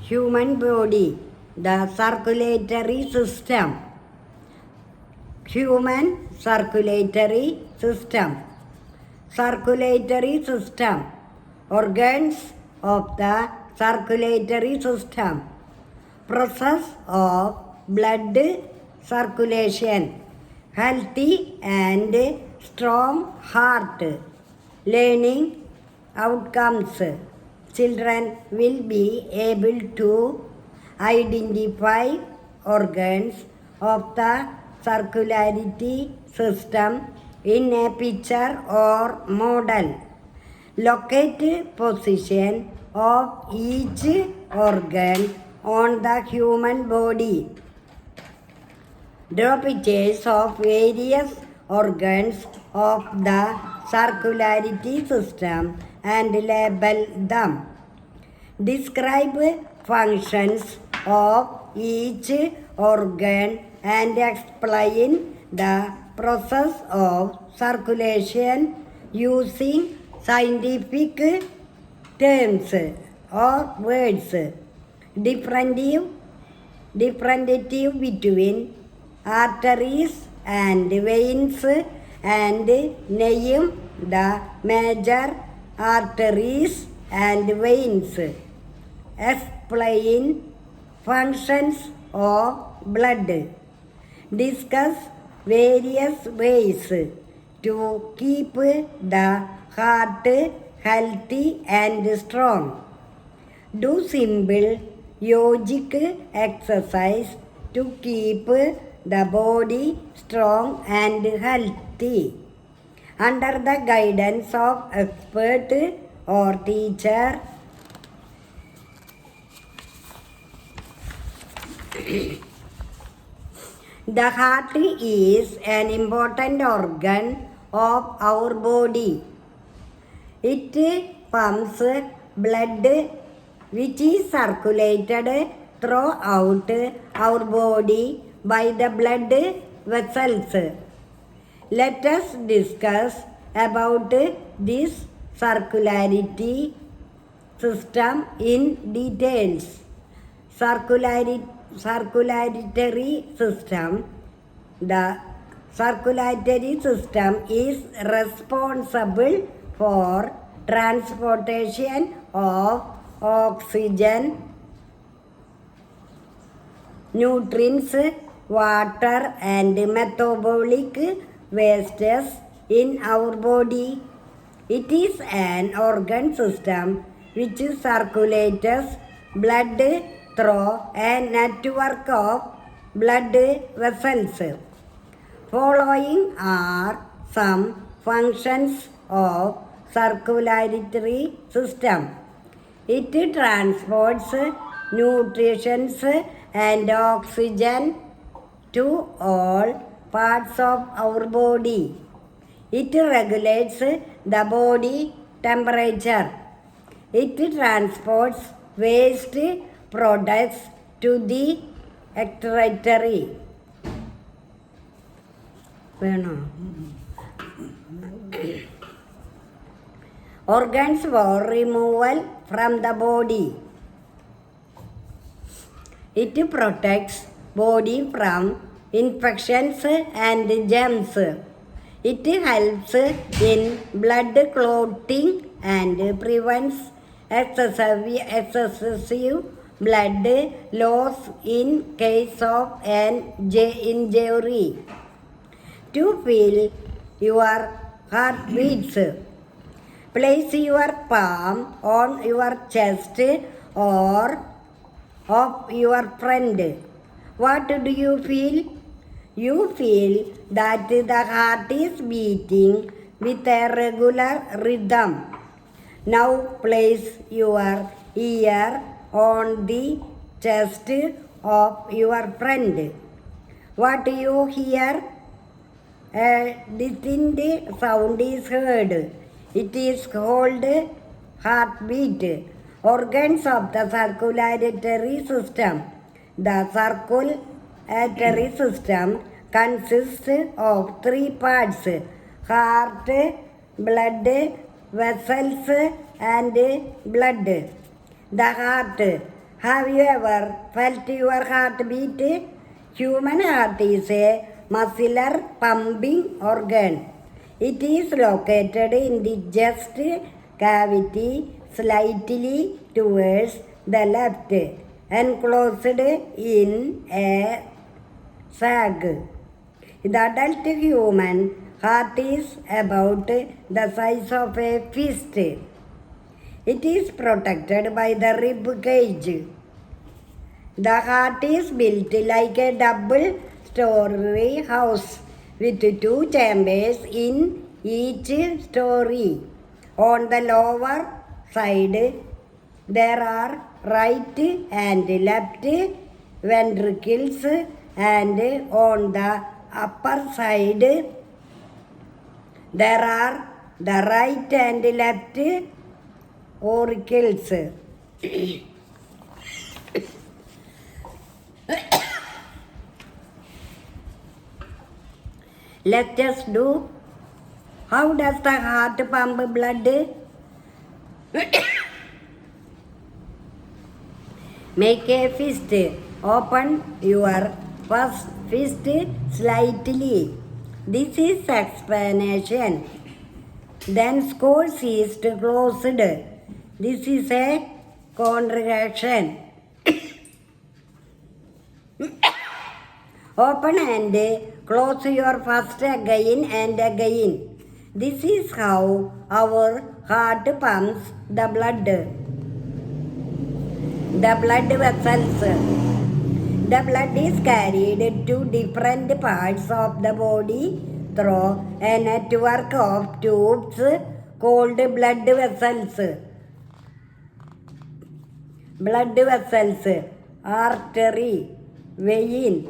Human body, the circulatory system. Human circulatory system. Circulatory system. Organs of the circulatory system. Process of blood circulation. Healthy and strong heart. Learning outcomes. Children will be able to identify organs of the circulatory system in a picture or model. Locate position of each organ on the human body. Draw pictures of various organs of the circulatory system and label them. Describe functions of each organ and explain the process of circulation using scientific terms or words. Differentiate between arteries and veins and name the major arteries and veins. Explain functions of blood. Discuss various ways to keep the heart healthy and strong. Do simple yogic exercise to keep the body strong and healthy. Under the guidance of expert or teacher, the heart is an important organ of our body. It pumps blood which is circulated throughout our body by the blood vessels. Let us discuss about this circulatory system in details. Circulatory system. The circulatory system is responsible for transportation of oxygen, nutrients, water and metabolic wastes in our body. It is an organ system which circulates blood through a network of blood vessels. Following are some functions of circulatory system. It transports nutrition and oxygen to all parts of our body. It regulates the body temperature. It transports waste products to the excretory. Organs for removal from the body. It protects body from infections and germs. It helps in blood clotting and prevents excessive blood loss in case of an injury. To feel your heartbeats, place your palm on your chest or of your friend. What do you feel? You feel that the heart is beating with a regular rhythm. Now place your ear on the chest of your friend. What do you hear? A distinct sound is heard. It is called heartbeat. Organs of the circulatory system. The circulatory system consists of three parts: heart, blood vessels and blood. The heart. Have you ever felt your heart beat? Human heart is a muscular pumping organ. It is located in the chest cavity slightly towards the left, enclosed in a sac. The adult human heart is about the size of a fist. It is protected by the rib cage. The heart is built like a double-story house with 2 chambers in each story. On the lower side, there are right and left ventricles, and on the upper side, there are the right and left auricles. Let us do. How does the heart pump blood? Make a fist. Open your first fist slightly. This is expansion. Then squeeze is closed. This is a contraction. Open and close your first again and again. This is how our heart pumps the blood. The blood vessels. The blood is carried to different parts of the body through a network of tubes called blood vessels. Blood vessels, artery, vein,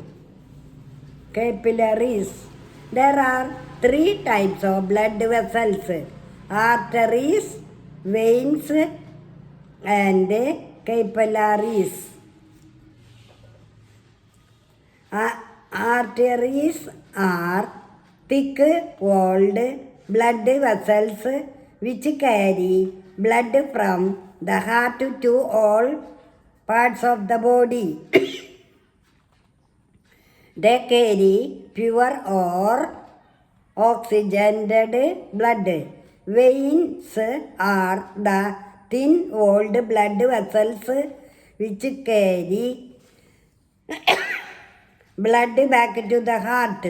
capillaries. There are 3 types of blood vessels: arteries, veins, and capillaries. Arteries are thick-walled blood vessels which carry blood from the heart to all parts of the body. They carry pure or oxygenated blood. Veins are the thin-walled blood vessels which carry blood back to the heart.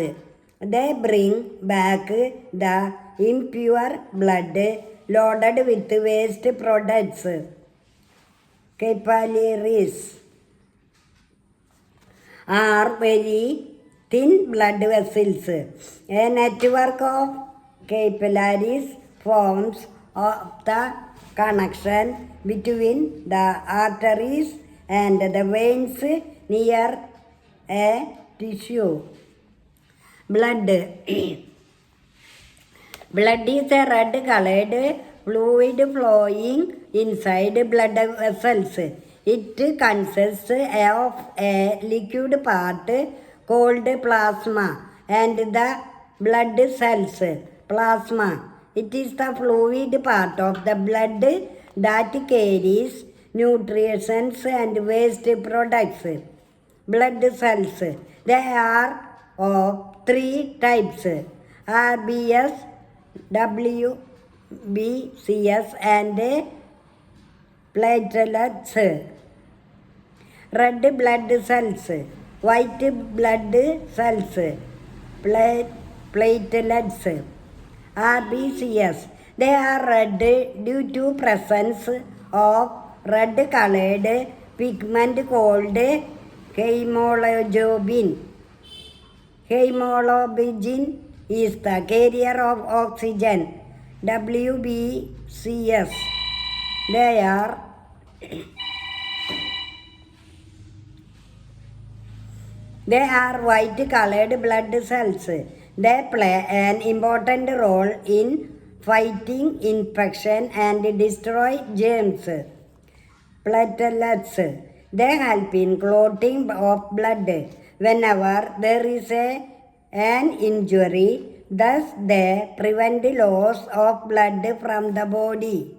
They bring back the impure blood loaded with waste products. Capillaries are very thin blood vessels. A network of capillaries forms the connection between the arteries and the veins near a tissue. Blood. Blood is a red-colored fluid flowing inside blood vessels. It consists of a liquid part called plasma and the blood cells. Plasma. It is the fluid part of the blood that carries nutrients and waste products. Blood cells. They are of 3 types: RBS, WBCS, and platelets. Red blood cells, white blood cells, platelets. RBCS. They are red due to presence of red-colored pigment called hemoglobin. Hemoglobin is the carrier of oxygen. WBCS. They are white-colored blood cells. They play an important role in fighting infection and destroy germs. Platelets. They help in clotting of blood whenever there is an injury. Thus, they prevent loss of blood from the body.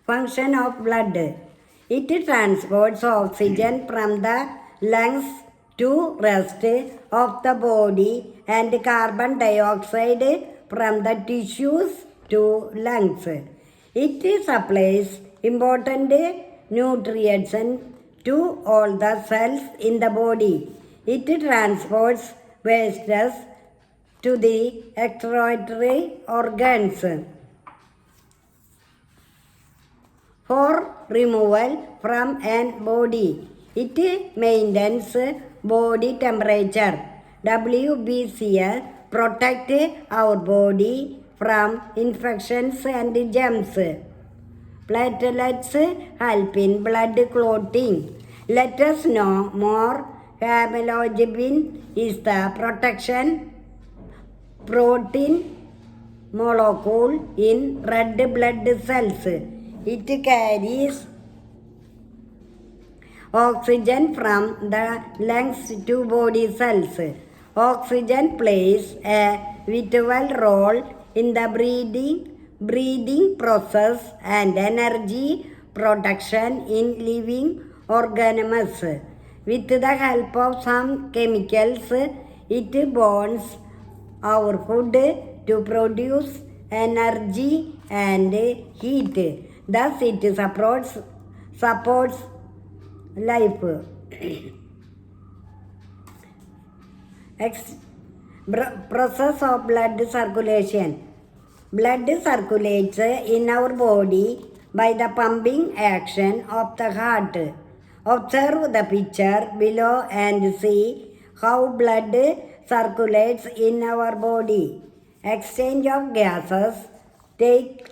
Function of blood. It transports oxygen from the lungs to rest of the body and carbon dioxide from the tissues to lungs. It supplies important nutrients to all the cells in the body. It transports wastes to the excretory organs for removal from an body. It maintains body temperature. WBCL protect our body from infections and germs. Platelets help in blood clotting. Let us know more. Hemoglobin is the protection protein molecule in red blood cells. It carries oxygen from the lungs to body cells. Oxygen plays a vital role in the breathing process and energy production in living organisms. With the help of some chemicals, it burns our food to produce energy and heat. Thus, it supports life. Process of blood circulation. Blood circulates in our body by the pumping action of the heart. Observe the picture below and see how blood circulates in our body. Exchange of gases takes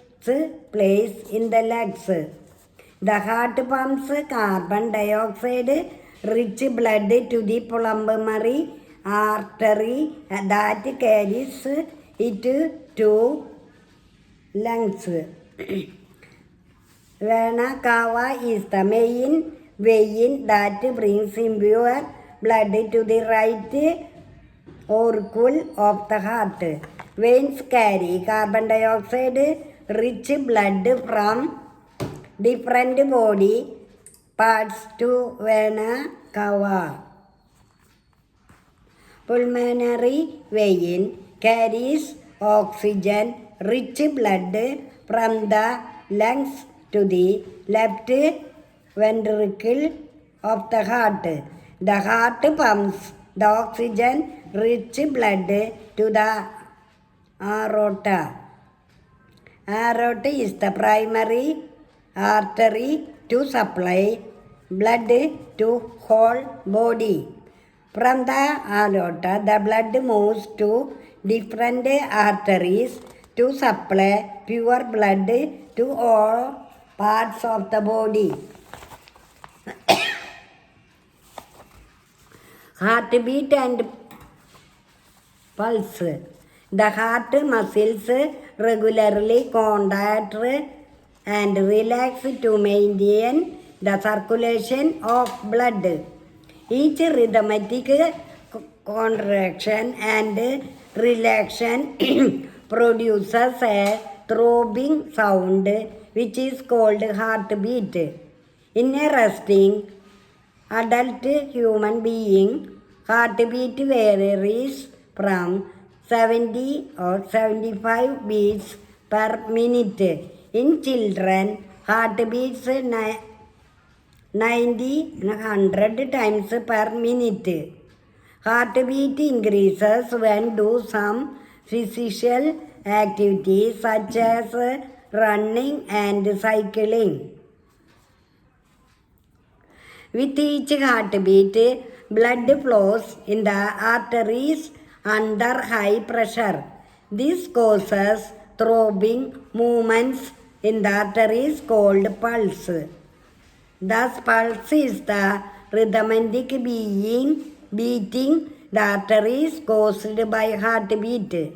place in the legs. The heart pumps carbon dioxide rich blood to the pulmonary artery that carries it to lungs. Vena cava is the main vein that brings impure blood to the right auricle of the heart. Veins carry carbon dioxide rich blood from different body parts to vena cava. Pulmonary vein carries oxygen rich blood from the lungs to the left ventricle of the heart. The heart pumps the oxygen rich blood to the aorta. Aorta is the primary artery to supply blood to whole body. From the aorta, the blood moves to different arteries to supply pure blood to all parts of the body. Heartbeat and pulse. The heart muscles regularly contract and relax to maintain the circulation of blood. Each rhythmic contraction and relaxation produces a throbbing sound which is called heartbeat. In a resting adult human being, heartbeat varies from 70 or 75 beats per minute. In children, heartbeats 90-100 times per minute. Heartbeat increases when do some physical activities such as running and cycling. With each heartbeat, blood flows in the arteries under high pressure. This causes throbbing movements in the arteries called pulse. Thus, pulse is the rhythmic beating the arteries caused by heartbeat.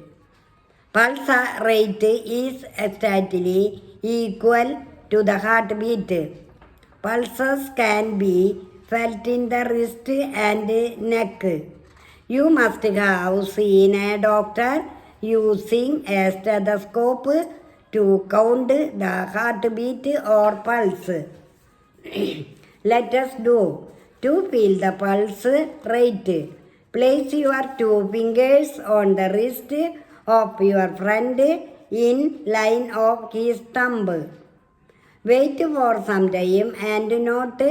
Pulse rate is exactly equal to the heartbeat. Pulses can be felt in the wrist and neck. You must have seen a doctor using a stethoscope to count the heartbeat or pulse. Let us do. To feel the pulse rate, place your two fingers on the wrist of your friend in line of his thumb. Wait for some time and note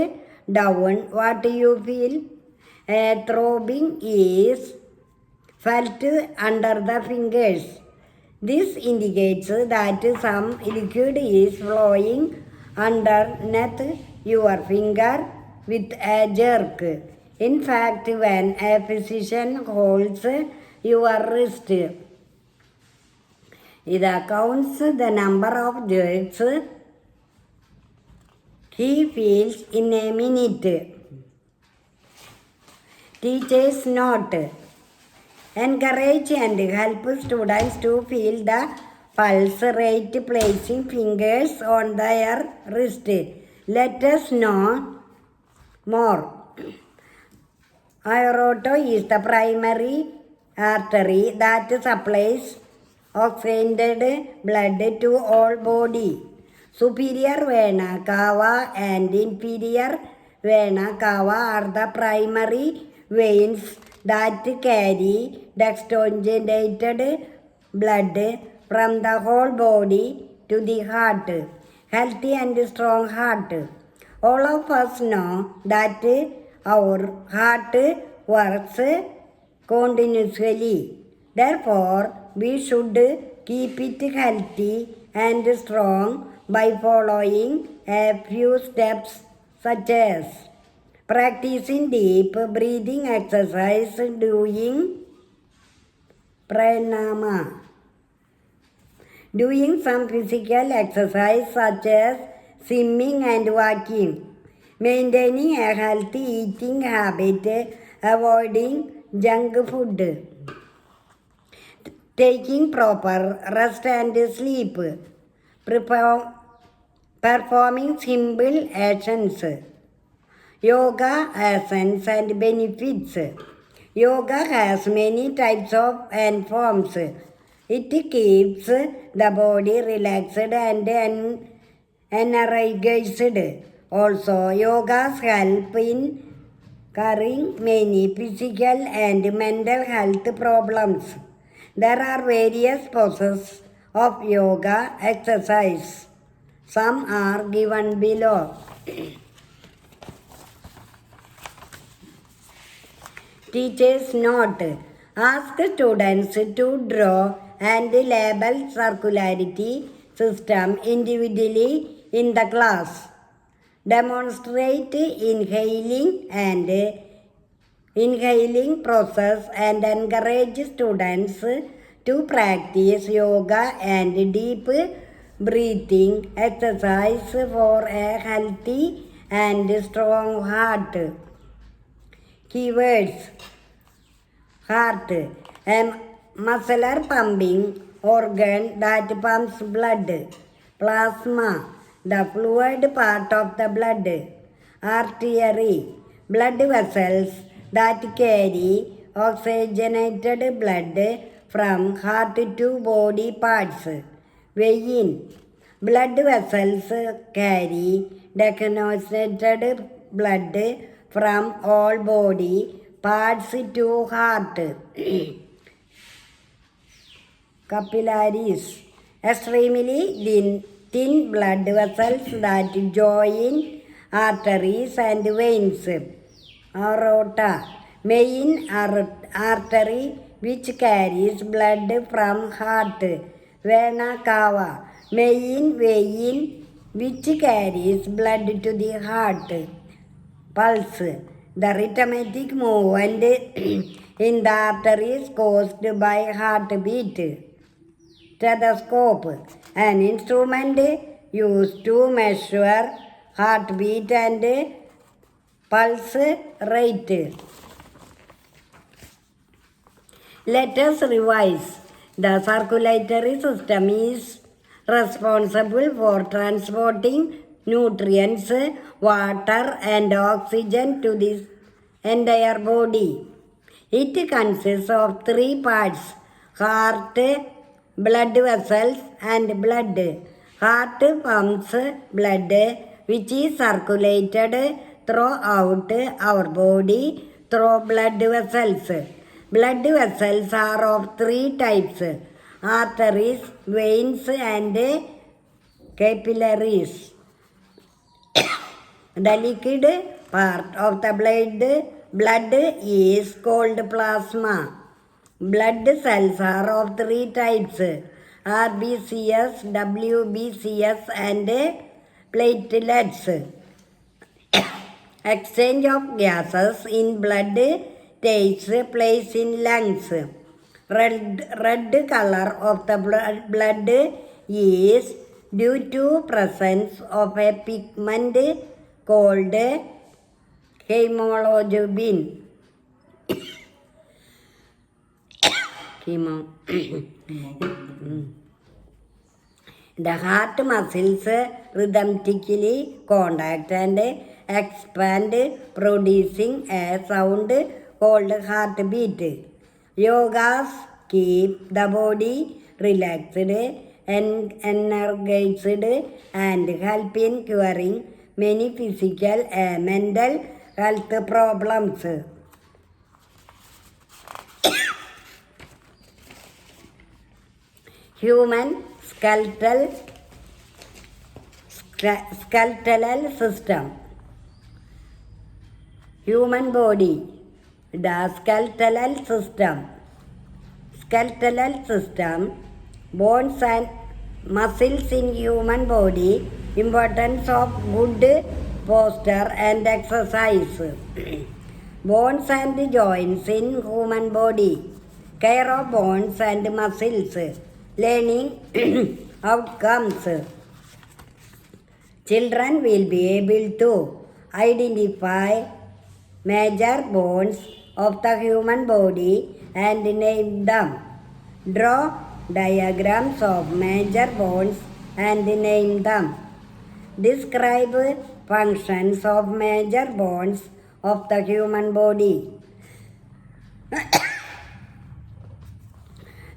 down what you feel. A throbbing is felt under the fingers. This indicates that some liquid is flowing underneath your finger with a jerk. In fact, when a physician holds your wrist, it counts the number of jerks he feels in a minute. Teachers note. Encourage and help students to feel the pulse rate placing fingers on their wrist. Let us know more. Aorta is the primary artery that supplies oxygenated blood to all body. Superior vena cava and inferior vena cava are the primary veins that carry deoxygenated blood from the whole body to the heart. Healthy and strong heart. All of us know that our heart works continuously. Therefore, we should keep it healthy and strong by following a few steps such as practicing deep breathing exercise, doing pranayama, doing some physical exercise such as swimming and walking, maintaining a healthy eating habit, avoiding junk food, taking proper rest and sleep, performing simple actions. Yoga asanas and benefits. Yoga has many types of and forms. It keeps the body relaxed and energized. Also, yogas help in curing many physical and mental health problems. There are various poses of yoga exercise. Some are given below. Teachers note. Ask students to draw and label circularity system individually in the class. Demonstrate inhaling process and encourage students to practice yoga and deep breathing exercise for a healthy and strong heart. Keywords. Heart, a muscular pumping organ that pumps blood. Plasma, the fluid part of the blood. Artery, blood vessels that carry oxygenated blood from heart to body parts. Vein, blood vessels carry deoxygenated blood from all body parts to heart. Capillaries, extremely thin blood vessels that join arteries and veins. Aorta, main artery which carries blood from heart. Vena cava, main vein which carries blood to the heart. Pulse, the rhythmic movement in the arteries caused by heartbeat. Stethoscope, an instrument used to measure heartbeat and pulse rate. Let us revise. The circulatory system is responsible for transporting nutrients, water and oxygen to the entire body. It consists of three parts: heart, blood vessels and blood. Heart pumps blood which is circulated throughout our body through blood vessels. Blood vessels are of three types: arteries, veins and capillaries. The liquid part of the blood is called plasma. Blood cells are of three types: RBCs, WBCs and platelets. Exchange of gases in blood takes place in lungs. Red color of the blood is due to presence of a pigment called hemoglobin. The heart muscles rhythmically contract and expand, producing a sound called heartbeat. Yogas keep the body relaxed and energized and help in curing many physical and mental health problems. Human skeletal system. Human body. The skeletal system. Bones and muscles in human body. Importance of good posture and exercise. Bones and joints in human body. Care of bones and muscles. Learning outcomes. Children will be able to identify major bones of the human body and name them. Draw diagrams of major bones and name them. Describe functions of major bones of the human body.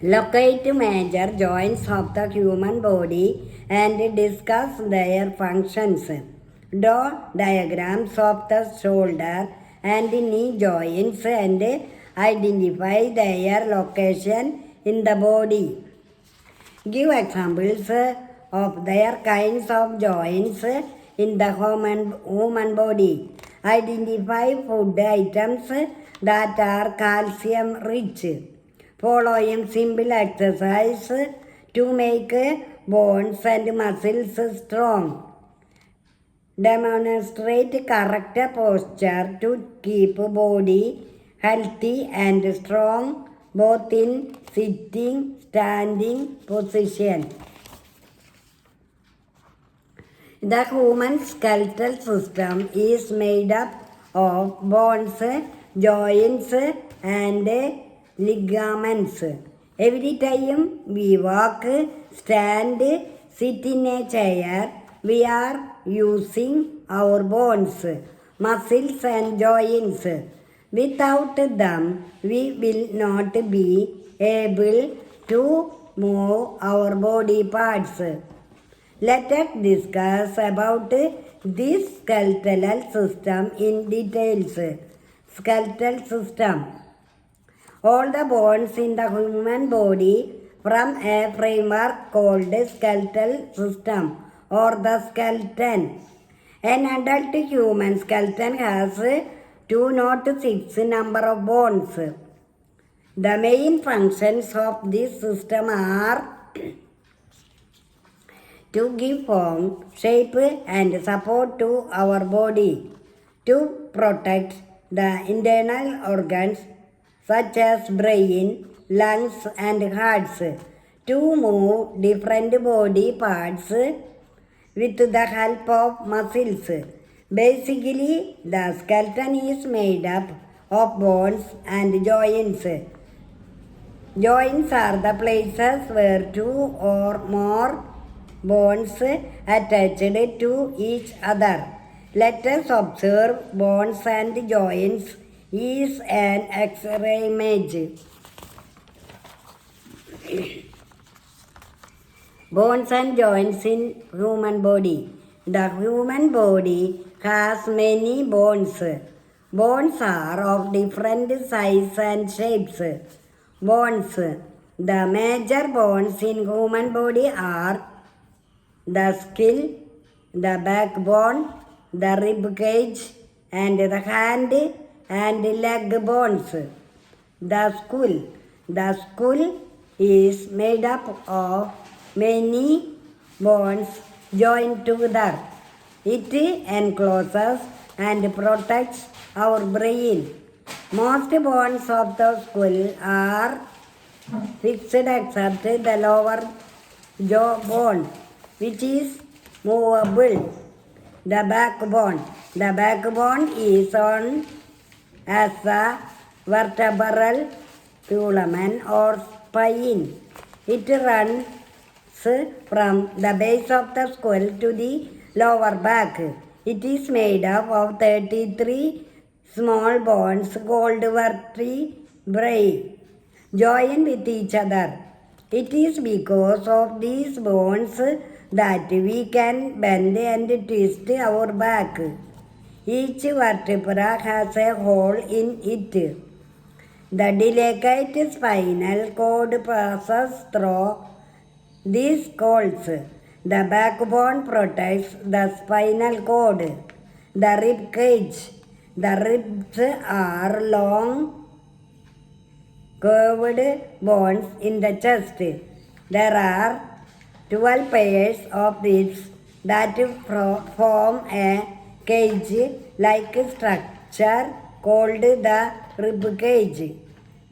Locate major joints of the human body and discuss their functions. Draw diagrams of the shoulder and knee joints and identify their location in the body. Give examples of their kinds of joints in the human body. Identify food items that are calcium rich. Following simple exercise to make bones and muscles strong. Demonstrate correct posture to keep body healthy and strong both in sitting, standing position. The human skeletal system is made up of bones, joints and ligaments. Every time we walk, stand, sit in a chair, we are using our bones, muscles and joints. Without them, we will not be able to move our body parts. Let us discuss about this skeletal system in details. Skeletal system. All the bones in the human body from a framework called skeletal system or the skeleton. An adult human skeleton has 206 number of bones. The main functions of this system are to give form, shape and support to our body, to protect the internal organs such as brain, lungs and hearts, to move different body parts with the help of muscles. Basically, the skeleton is made up of bones and joints. Joints are the places where two or more bones attached to each other. Let us observe bones and joints is an X-ray image. Bones and joints in human body. The human body has many bones. Bones are of different size and shapes. Bones. The major bones in human body are the skull, the backbone, the rib cage, and the hand and leg bones. The skull. The skull is made up of many bones joined together. It encloses and protects our brain. Most bones of the skull are fixed except the lower jaw bone, which is movable. The backbone. The backbone is on as a vertebral column or spine. It runs from the base of the skull to the lower back. It is made up of 33 small bones called vertebrae, joined with each other. It is because of these bones that we can bend and twist our back. Each vertebra has a hole in it. The delicate spinal cord passes through these holes. The backbone protects the spinal cord. The rib cage. The ribs are long, curved bones in the chest. There are 12 pairs of ribs that form a cage-like structure called the rib cage.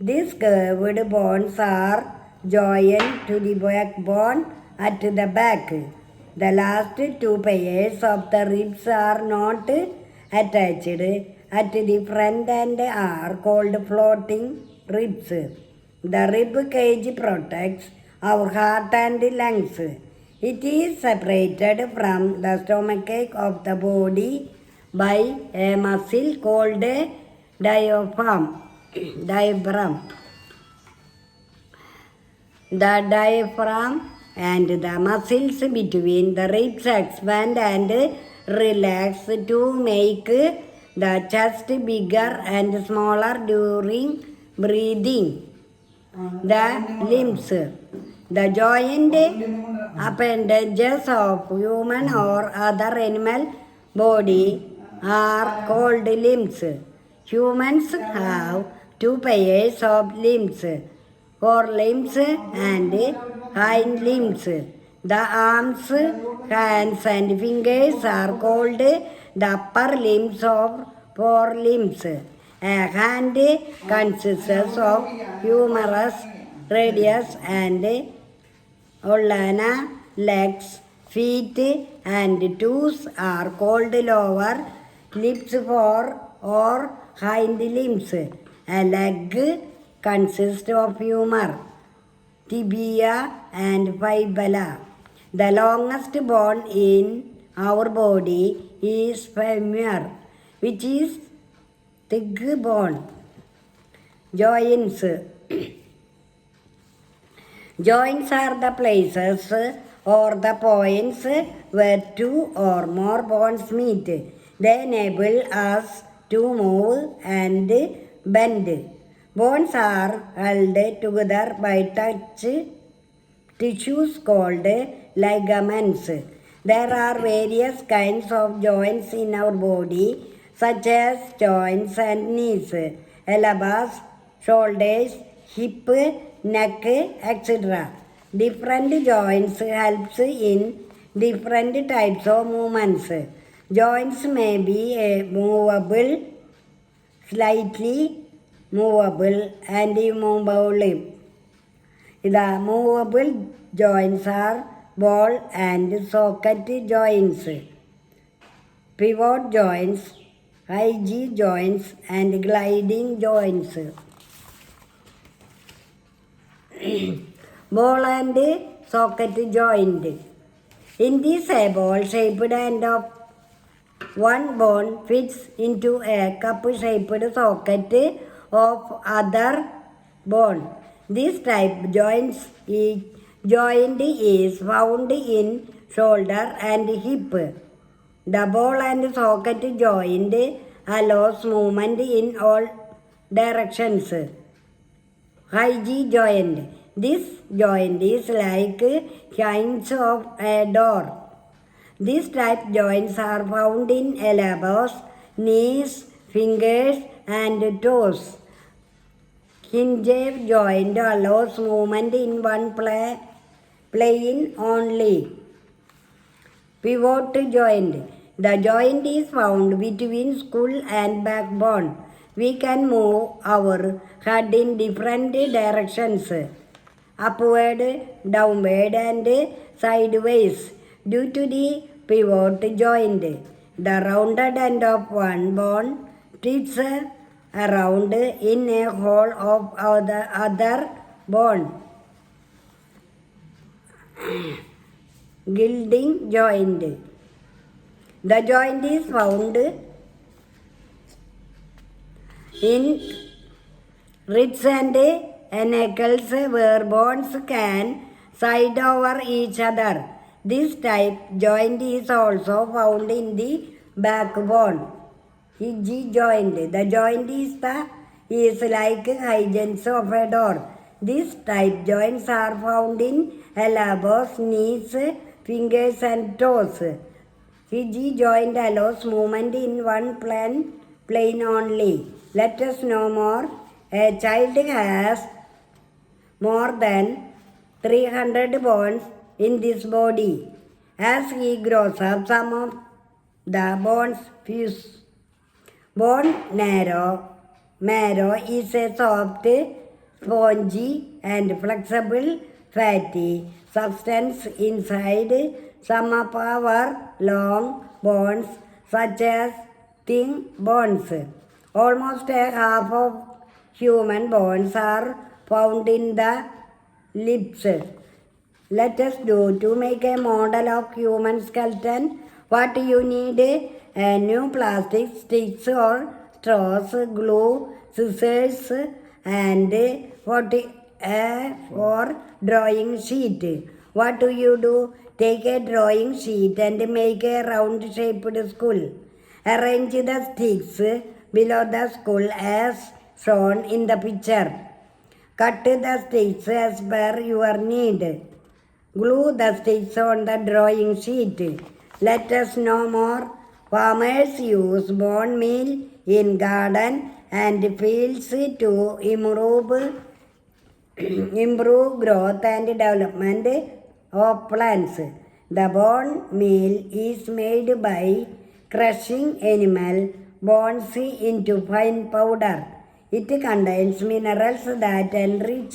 These curved bones are joined to the backbone at the back. The last 2 pairs of the ribs are not attached at the front and are called floating ribs. The rib cage protects our heart and lungs. It is separated from the stomach of the body by a muscle called diaphragm. The diaphragm and the muscles between the ribs expand and relax to make the chest bigger and smaller during breathing. The limbs. The joint appendages of human or other animal body are called limbs. Humans have 2 pairs of limbs, forelimbs and hind limbs. The arms, hands and fingers are called the upper limbs of forelimbs. A hand consists of humerus, radius and ulna. Legs, feet and toes are called lower limbs or hind limbs. A leg consists of humor, tibia and fibula. The longest bone in our body is femur, which is thick bone. Joints. Joints are the places or the points where 2 or more bones meet. They enable us to move and bend. Bones are held together by touch tissues called ligaments. There are various kinds of joints in our body, such as joints and knees, elbows, shoulders, hip, neck, etc. Different joints helps in different types of movements. Joints may be movable, slightly movable and immovable. The movable joints are ball and socket joints, pivot joints, hinge joints and gliding joints. Ball and socket joint. In this, a ball-shaped end of one bone fits into a cup-shaped socket of other bone. This type joins joint is found in shoulder and hip. The ball and socket joint allows movement in all directions. High G joint. This joint is like hinge of a door. These type joints are found in elbows, knees, fingers, and toes. Hinge joint allows movement in one plane only. Pivot joint. The joint is found between skull and backbone. We can move our head in different directions, upward, downward, and sideways due to the pivot joint. The rounded end of one bone twists around in a hole of the other bone. Gilding joint. The joint is found in ribs and knuckles where bones can side over each other. This type joint is also found in the backbone. Hinge joint. The joint is like hinges of a door. These type joints are found in elbows, knees, fingers, and toes. Hinge joint allows movement in one plane only. Let us know more. A child has more than 300 bones in this body. As he grows up, some of the bones fuse. Bone marrow is a soft, spongy, and flexible fatty substance inside some of our long bones, such as thin bones. Almost a half of human bones are found in the lips. Let us do to make a model of human skeleton. What you need? A new plastic sticks or straws, glue, scissors, and for drawing sheet. What do? Take a drawing sheet and make a round-shaped skull. Arrange the sticks below the skull as shown in the picture. Cut the sticks as per your need. Glue the sticks on the drawing sheet. Let us know more. Farmers use bone meal in garden and fields to improve growth and development of plants. The bone meal is made by crushing animal bones into fine powder. It contains minerals that enrich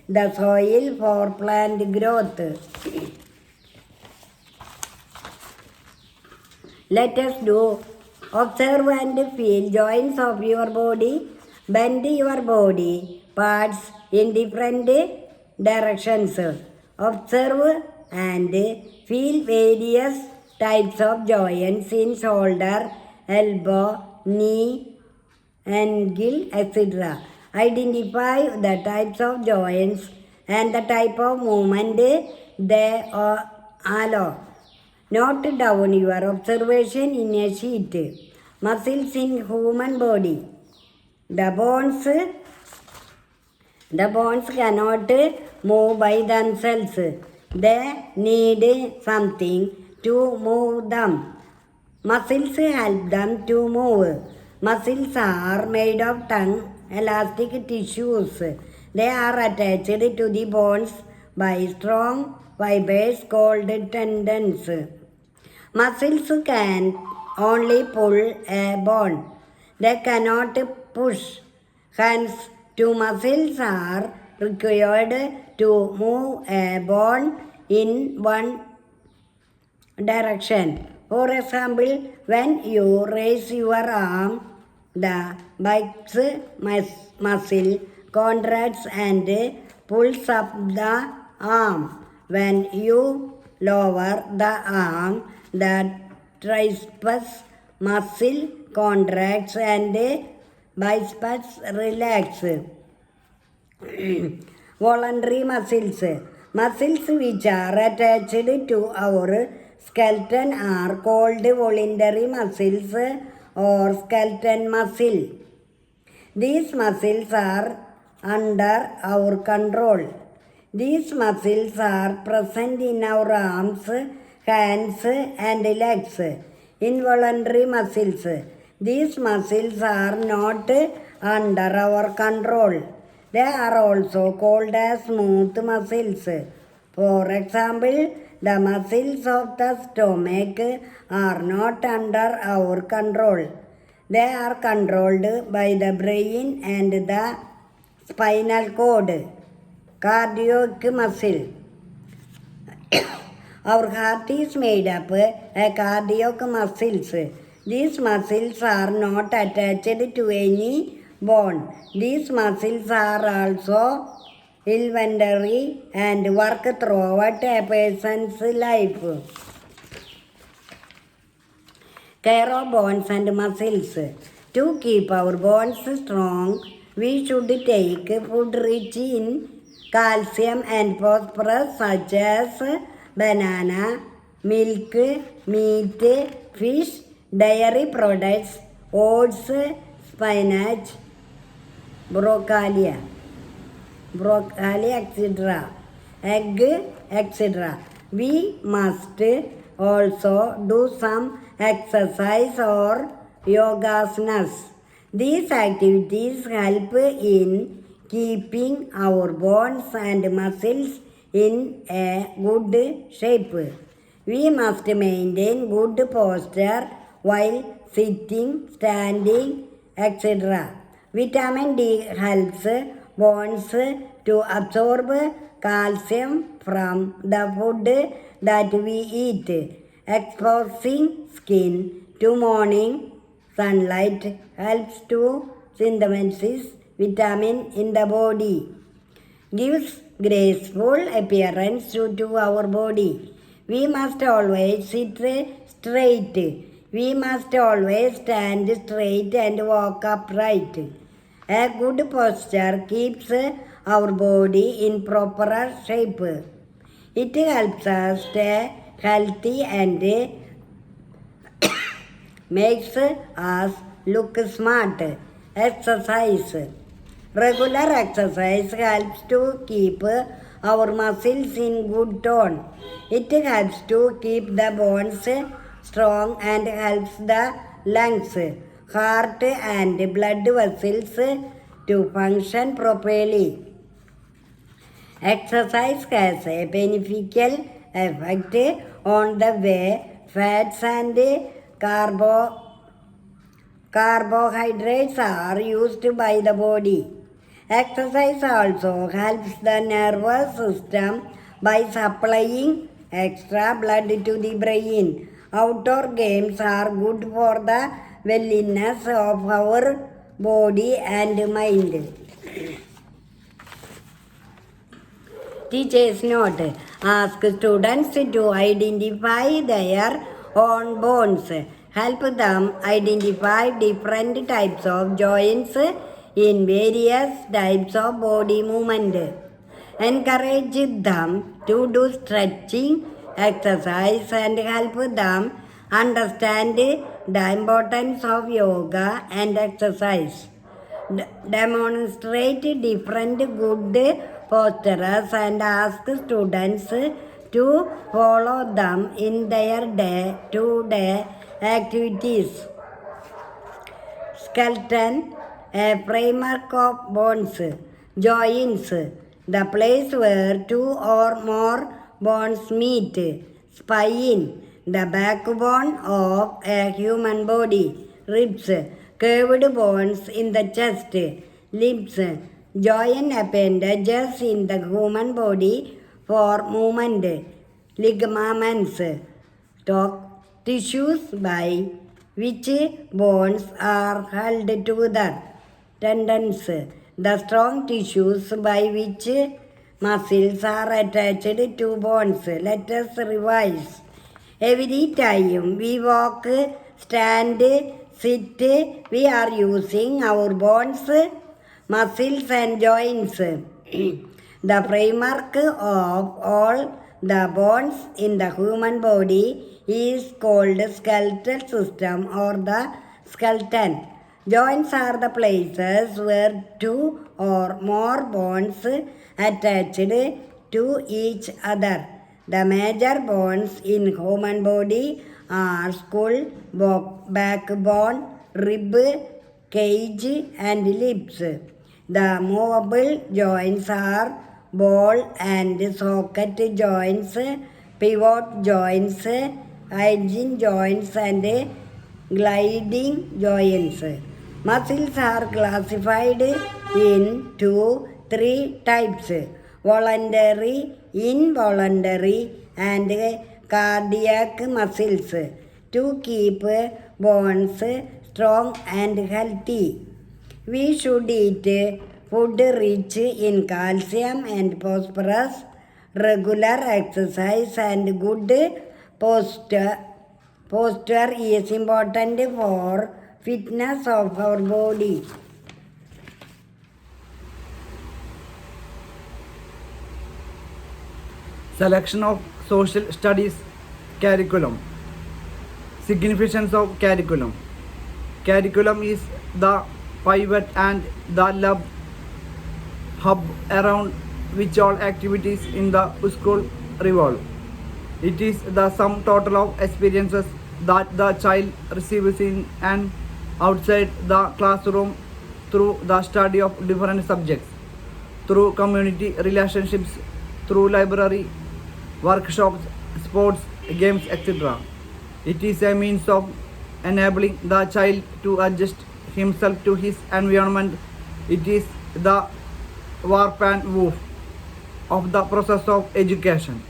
the soil for plant growth. Let us do. Observe and feel joints of your body. Bend your body parts in different directions. Observe and feel various types of joints in shoulder, elbow, knee, ankle, etc. Identify the types of joints and the type of movement they allow. Note down your observation in a sheet. Muscles in human body. The bones cannot move by themselves. They need something to move them. Muscles help them to move. Muscles are made of tongue, elastic tissues. They are attached to the bones by strong fibers called tendons. Muscles can only pull a bone. They cannot push. Hence, two muscles are required to move a bone in one direction. For example, when you raise your arm, the biceps muscle contracts and pulls up the arm. When you lower the arm, the triceps muscle contracts and biceps relax. Voluntary muscles. Muscles which are attached to our skeleton are called voluntary muscles or skeleton muscle. These muscles are under our control. These muscles are present in our arms, hands and legs. Involuntary muscles. These muscles are not under our control. They are also called as smooth muscles. For example, the muscles of the stomach are not under our control. They are controlled by the brain and the spinal cord. Cardiac muscle. Our heart is made up of cardiac muscles. These muscles are not attached to any bone. These muscles are also involuntary and work throughout a person's life. Care of bones and muscles. To keep our bones strong, we should take food rich in calcium and phosphorus such as banana, milk, meat, fish, dairy products, oats, spinach, broccoli, etc., egg, etc. We must also do some exercise or yogasanas. These activities help in keeping our bones and muscles in a good shape. We must maintain good posture while sitting, standing, etc. Vitamin D helps bones to absorb calcium from the food that we eat. Exposing skin to morning sunlight helps to synthesize vitamin in the body. Gives graceful appearance to our body. We must always sit straight. We must always stand straight and walk upright. A good posture keeps our body in proper shape. It helps us stay healthy and makes us look smart. Exercise. Regular exercise helps to keep our muscles in good tone. It helps to keep the bones strong and helps the lungs, heart and blood vessels to function properly. Exercise has a beneficial effect on the way fats and carbohydrates are used by the body. Exercise also helps the nervous system by supplying extra blood to the brain. Outdoor games are good for the wellness of our body and mind. Teacher's note. Ask students to identify their own bones. Help them identify different types of joints in various types of body movement. Encourage them to do stretching exercise and help them understand the importance of yoga and exercise. Demonstrate different good postures and ask students to follow them in their day-to-day activities. Skeleton, a framework of bones. Joints, the place where two or more bones meet. Spine, the backbone of a human body. Ribs, curved bones in the chest. Limbs, joint appendages in the human body for movement. Ligaments, tissues by which bones are held together. Tendons, the strong tissues by which muscles are attached to bones. Let us revise. Every time we walk, stand, sit, we are using our bones, muscles and joints. The framework of all the bones in the human body is called skeletal system or the skeleton. Joints are the places where two or more bones attached to each other. The major bones in human body are skull, backbone, rib, cage, and lips. The movable joints are ball and socket joints, pivot joints, hinging joints, and gliding joints. Muscles are classified into three types: voluntary, involuntary, and cardiac muscles to keep bones strong and healthy. We should eat food rich in calcium and phosphorus, regular exercise, and good posture. Posture is important for fitness of our body. Selection of social studies curriculum. Significance of curriculum. Curriculum is the pivot and the hub around which all activities in the school revolve. It is the sum total of experiences that the child receives in and outside the classroom through the study of different subjects, through community relationships, through library, workshops, sports, games, etc. It is a means of enabling the child to adjust himself to his environment. It is the warp and woof of the process of education.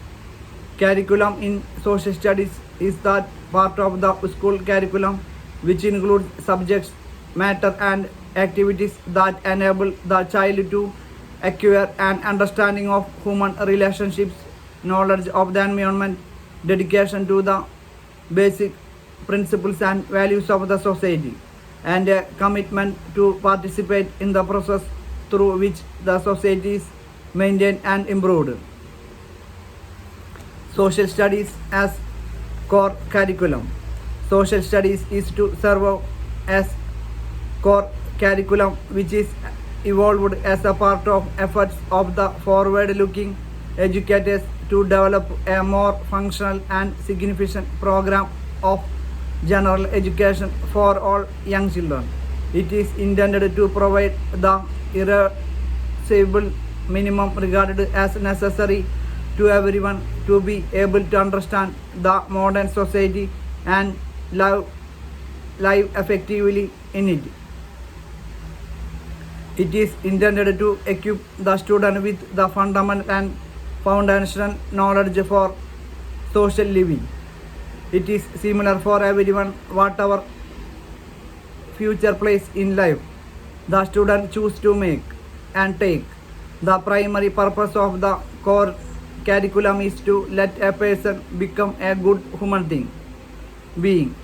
Curriculum in social studies is that part of the school curriculum which includes subjects, matter, and activities that enable the child to acquire an understanding of human relationships, knowledge of the environment, dedication to the basic principles and values of the society, and a commitment to participate in the process through which the society is maintained and improved. Social studies as core curriculum. Social studies is to serve as core curriculum which is evolved as a part of efforts of the forward-looking educators to develop a more functional and significant program of general education for all young children. It is intended to provide the irreversible minimum regarded as necessary to everyone to be able to understand the modern society and live effectively in it. It is intended to equip the student with the fundamental and foundational knowledge for social living. It is similar for everyone, whatever future place in life the student choose to make and take. The primary purpose of the core curriculum is to let a person become a good human being,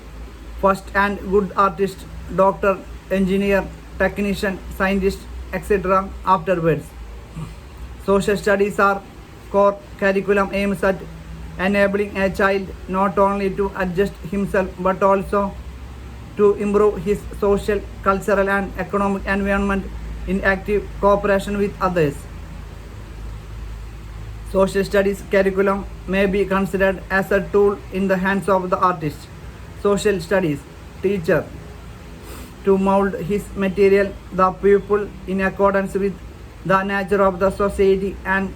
first, and good artist, doctor, engineer, technician, scientist, etc. afterwards. Social studies are core curriculum aims at enabling a child not only to adjust himself but also to improve his social, cultural, and economic environment in active cooperation with others. Social studies curriculum may be considered as a tool in the hands of the artist, social studies teacher, to mold his material, the pupil, in accordance with the nature of the society and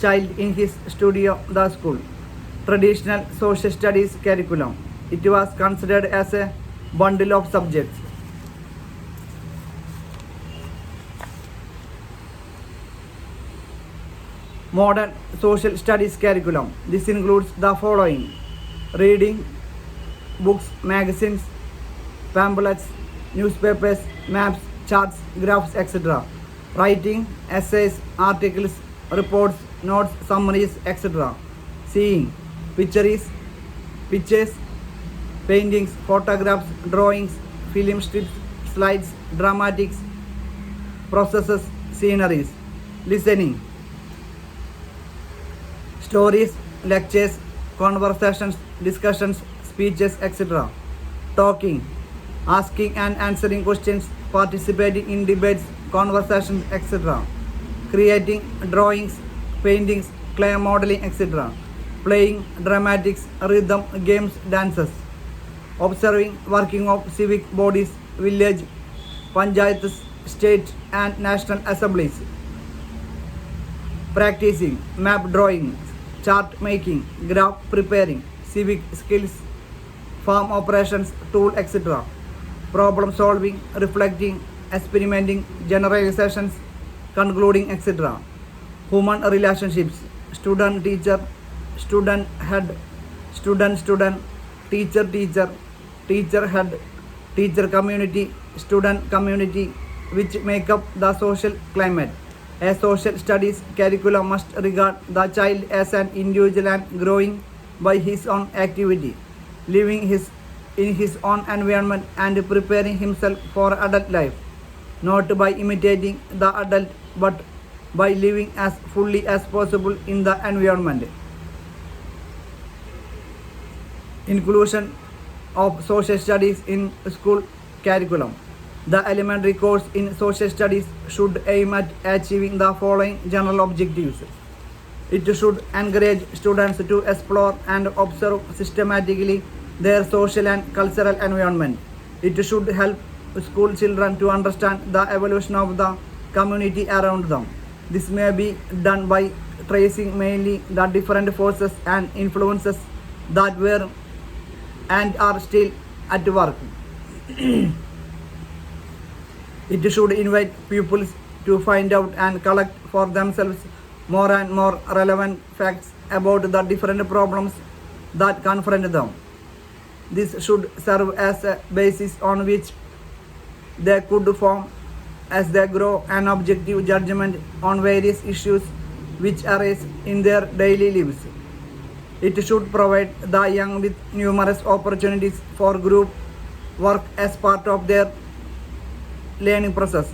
child in his studio, the school. Traditional social studies curriculum. It was considered as a bundle of subjects. Modern social studies curriculum. This includes the following: reading, books, magazines, pamphlets, newspapers, maps, charts, graphs, etc. Writing, essays, articles, reports, notes, summaries, etc. Seeing, pictures, paintings, photographs, drawings, film strips, slides, dramatics, processes, sceneries. Listening, stories, lectures, conversations, discussions, speeches, etc. Talking, asking and answering questions, participating in debates, conversations, etc. Creating drawings, paintings, clay modeling, etc. Playing dramatics, rhythm, games, dances. Observing working of civic bodies, village, panchayats, state and national assemblies. Practicing map drawing, chart making, graph preparing, civic skills, farm operations, tool, etc. Problem solving, reflecting, experimenting, generalizations, concluding, etc. Human relationships, student teacher, student head, student, teacher teacher, teacher head, teacher community, student community, which make up the social climate. A social studies curriculum must regard the child as an individual and growing by his own activity, living in his own environment and preparing himself for adult life, not by imitating the adult but by living as fully as possible in the environment. Inclusion of social studies in school curriculum. The elementary course in social studies should aim at achieving the following general objectives. It should encourage students to explore and observe systematically their social and cultural environment. It should help school children to understand the evolution of the community around them. This may be done by tracing mainly the different forces and influences that were and are still at work. It should invite pupils to find out and collect for themselves more and more relevant facts about the different problems that confront them. This should serve as a basis on which they could form, as they grow, an objective judgment on various issues which arise in their daily lives. It should provide the young with numerous opportunities for group work as part of their learning process.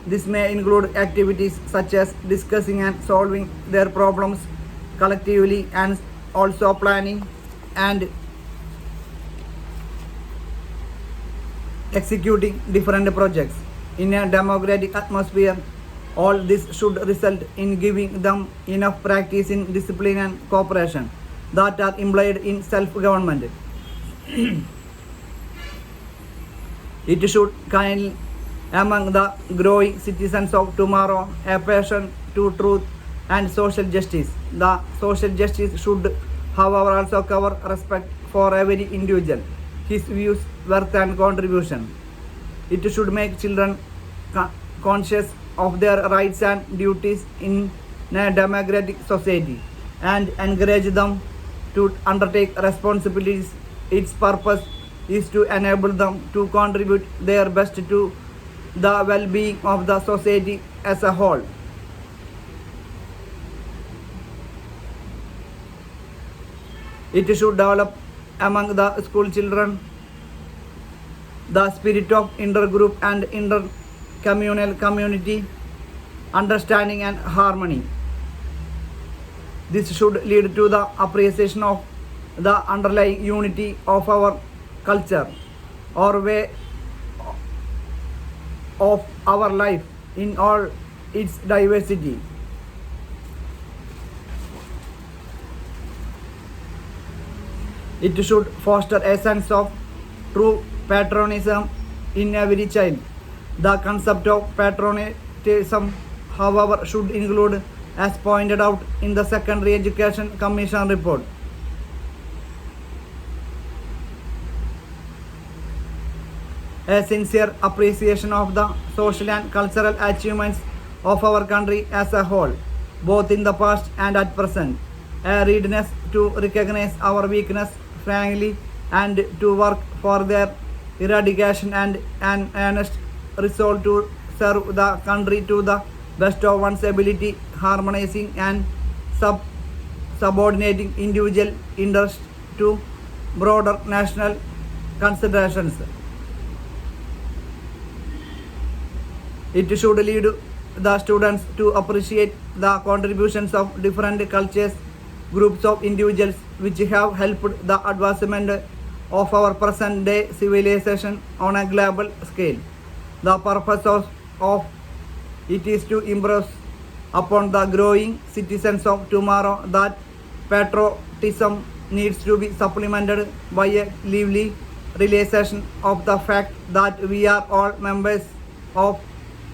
This may include activities such as discussing and solving their problems collectively, and also planning and executing different projects in a democratic atmosphere. All this should result in giving them enough practice in discipline and cooperation that are implied in self-government. It should kindle among the growing citizens of tomorrow a passion to truth and social justice. The social justice should, however, also cover respect for every individual, his views, worth and contribution. It should make children conscious of their rights and duties in a democratic society and encourage them to undertake responsibilities. Its purpose is to enable them to contribute their best to the well-being of the society as a whole. It should develop among the school children the spirit of intergroup and intercommunal community understanding and harmony. This should lead to the appreciation of the underlying unity of our culture or way of our life in all its diversity. It should foster a sense of true patriotism in every child. The concept of patriotism, however, should include, as pointed out in the Secondary Education Commission report, a sincere appreciation of the social and cultural achievements of our country as a whole, both in the past and at present, a readiness to recognize our weakness frankly and to work for their eradication, and an earnest resolve to serve the country to the best of one's ability, harmonizing and subordinating individual interests to broader national considerations. It should lead the students to appreciate the contributions of different cultures groups of individuals which have helped the advancement of our present day civilization on a global scale. The purpose of it is to impress upon the growing citizens of tomorrow that patriotism needs to be supplemented by a lively realization of the fact that we are all members of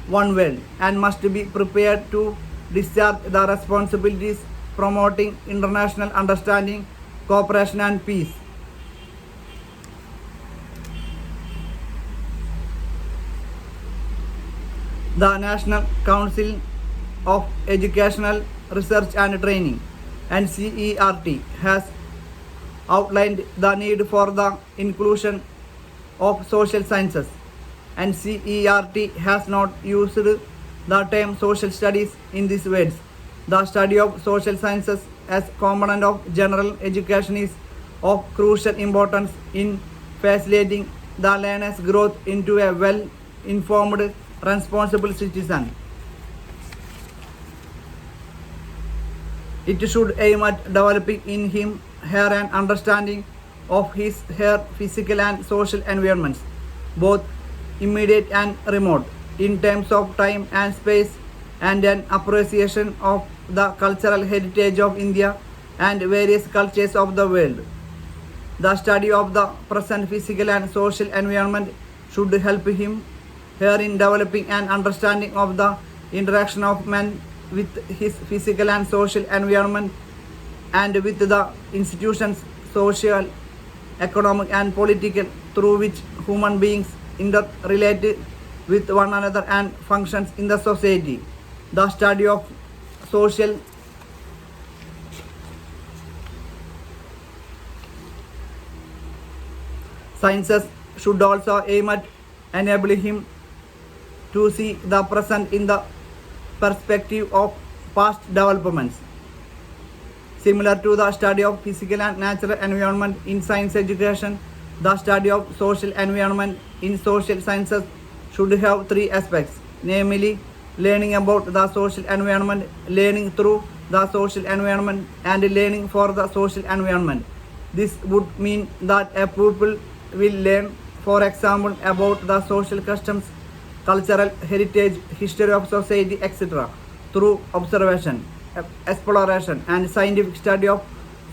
one world and must be prepared to discharge the responsibilities promoting international understanding, cooperation and peace. The National Council of Educational Research and Training (NCERT) has outlined the need for the inclusion of social sciences. NCERT has not used the term social studies in these words. The study of social sciences as component of general education is of crucial importance in facilitating the learner's growth into a well-informed, responsible citizen. It should aim at developing in him her an understanding of her physical and social environments, both immediate and remote, in terms of time and space, and an appreciation of the cultural heritage of India and various cultures of the world. The study of the present physical and social environment should help him here in developing an understanding of the interaction of man with his physical and social environment and with the institutions, social, economic and political, through which human beings interrelate with one another and functions in the society. The study of social sciences should also aim at enabling him to see the present in the perspective of past developments. Similar to the study of physical and natural environment in science education, the study of social environment in social sciences should have three aspects, namely learning about the social environment, learning through the social environment, and learning for the social environment. This would mean that a pupil will learn, for example, about the social customs, cultural heritage, history of society, etc. through observation, exploration, and scientific study of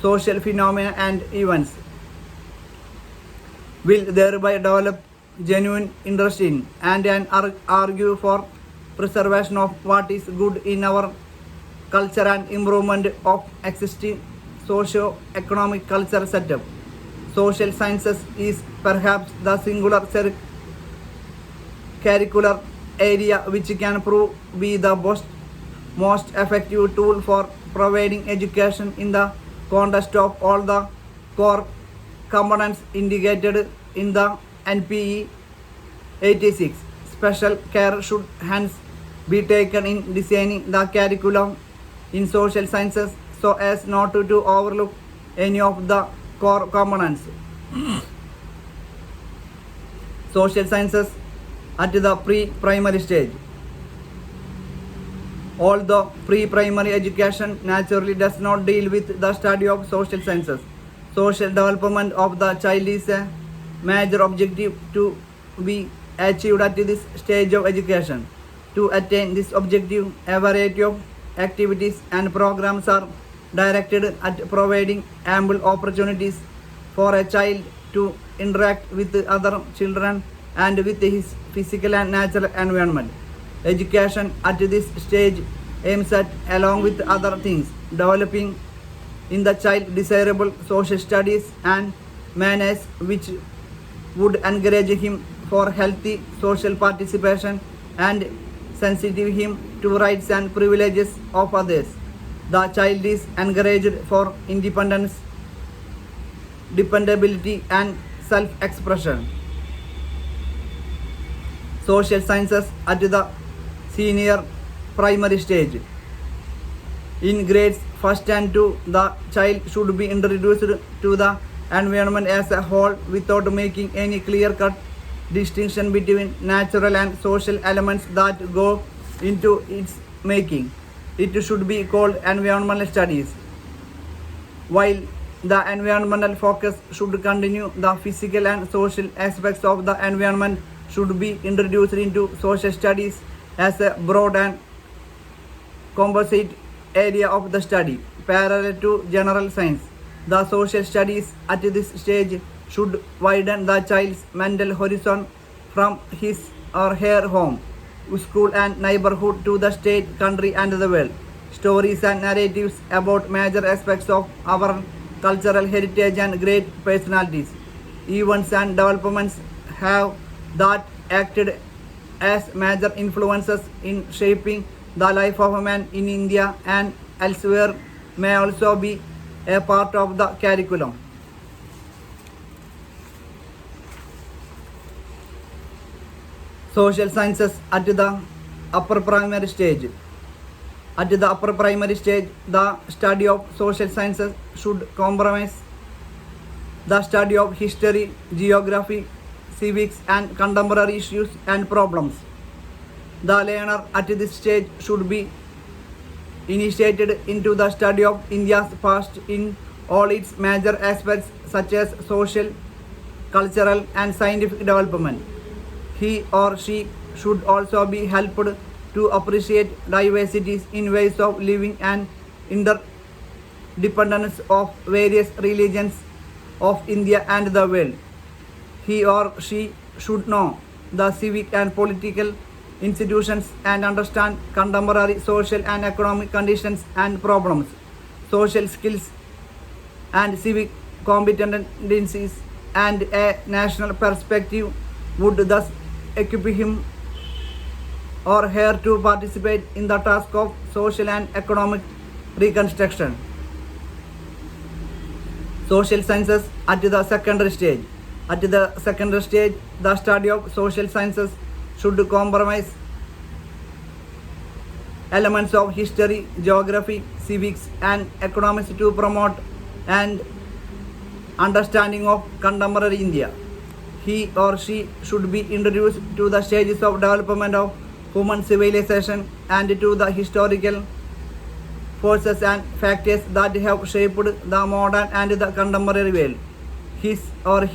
social phenomena and events, will thereby develop genuine interest in and argue for preservation of what is good in our culture and improvement of existing socio-economic culture setup. Social sciences is perhaps the singular curricular area which can prove be the most effective tool for providing education in the context of all the core components indicated in the NPE 86. Special care should hence be taken in designing the curriculum in social sciences so as not to overlook any of the core components. Social sciences at the pre-primary stage. Although pre-primary education naturally does not deal with the study of social sciences, social development of the child is a major objective to be achieved at this stage of education. To attain this objective, a variety of activities and programs are directed at providing ample opportunities for a child to interact with other children and with his physical and natural environment. Education at this stage aims at, along with other things, developing in the child desirable social studies and manners which would encourage him for healthy social participation and sensitive him to rights and privileges of others. The child is encouraged for independence, dependability and self-expression. Social sciences at the senior primary stage. In grades 1st and 2, the child should be introduced to the environment as a whole without making any clear-cut distinction between natural and social elements that go into its making. It should be called environmental studies. While the environmental focus should continue, the physical and social aspects of the environment should be introduced into social studies as a broad and composite area of the study, parallel to general science. The social studies at this stage should widen the child's mental horizon from his or her home, school and neighborhood to the state, country and the world. Stories and narratives about major aspects of our cultural heritage and great personalities, events and developments have that acted as major influences in shaping the life of man in India and elsewhere may also be a part of the curriculum. Social sciences at the upper primary stage. At the upper primary stage, the study of social sciences should comprise the study of history, geography, civics and contemporary issues and problems. The learner at this stage should be initiated into the study of India's past in all its major aspects such as social, cultural and scientific development. He or she should also be helped to appreciate diversities in ways of living and interdependence of various religions of India and the world. He or she should know the civic and political institutions and understand contemporary social and economic conditions and problems. Social skills and civic competencies and a national perspective would thus equip him or her to participate in the task of social and economic reconstruction. Social sciences at the secondary stage. At the secondary stage, the study of social sciences should comprise elements of history, geography, civics and economics to promote an understanding of contemporary India. He or she should be introduced to the stages of development of human civilization and to the historical forces and factors that have shaped the modern and the contemporary world. His or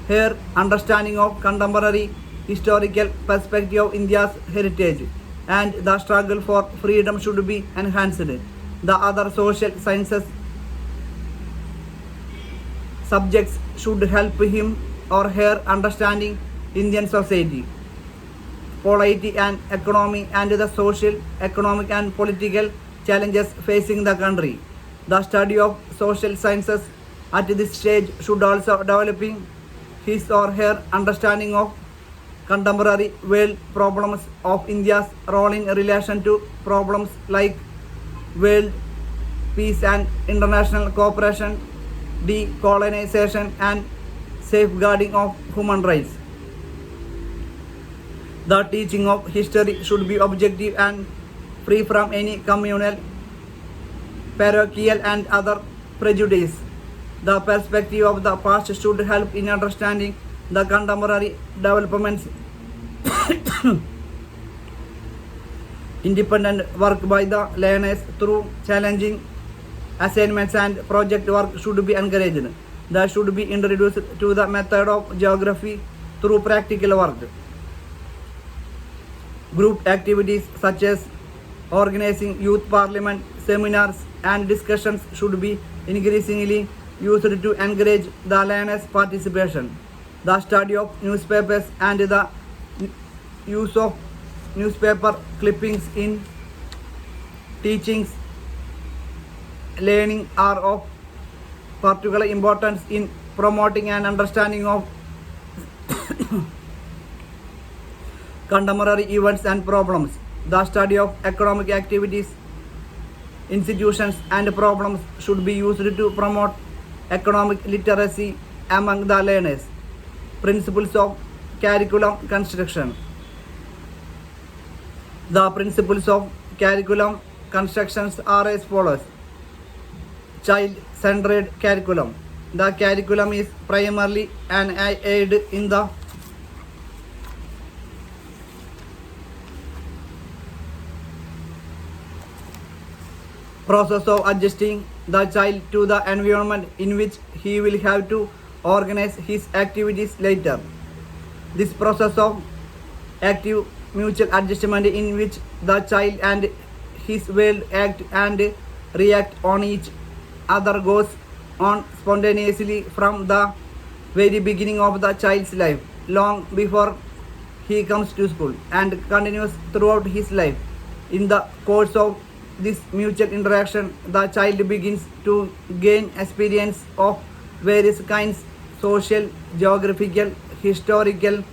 her understanding of contemporary historical perspective of India's heritage and the struggle for freedom should be enhanced. The other social sciences subjects should help him or her understanding Indian society, polity and economy and the social, economic and political challenges facing the country. The study of social sciences at this stage should also developing his or her understanding of contemporary world problems of India's role in relation to problems like world peace and international cooperation, decolonization and safeguarding of human rights. The teaching of history should be objective and free from any communal, parochial and other prejudice. The perspective of the past should help in understanding the contemporary developments. Independent work by the learners through challenging assignments and project work should be encouraged. They should be introduced to the method of geography through practical work. Group activities such as organizing youth parliament, seminars and discussions should be increasingly used to encourage the learners' participation. The study of newspapers and the use of newspaper clippings in teachings learning are of particular importance in promoting an understanding of contemporary events and problems. The study of economic activities, institutions and problems should be used to promote economic literacy among the learners. Principles of curriculum construction. The principles of curriculum constructions are as follows. Child-centered curriculum. The curriculum is primarily an aid in the process of adjusting the child to the environment in which he will have to organize his activities later. This process of active mutual adjustment in which the child and his world act and react on each other goes on spontaneously from the very beginning of the child's life, long before he comes to school, and continues throughout his life. In the course of this mutual interaction, the child begins to gain experience of various kinds: social, geographical, historical,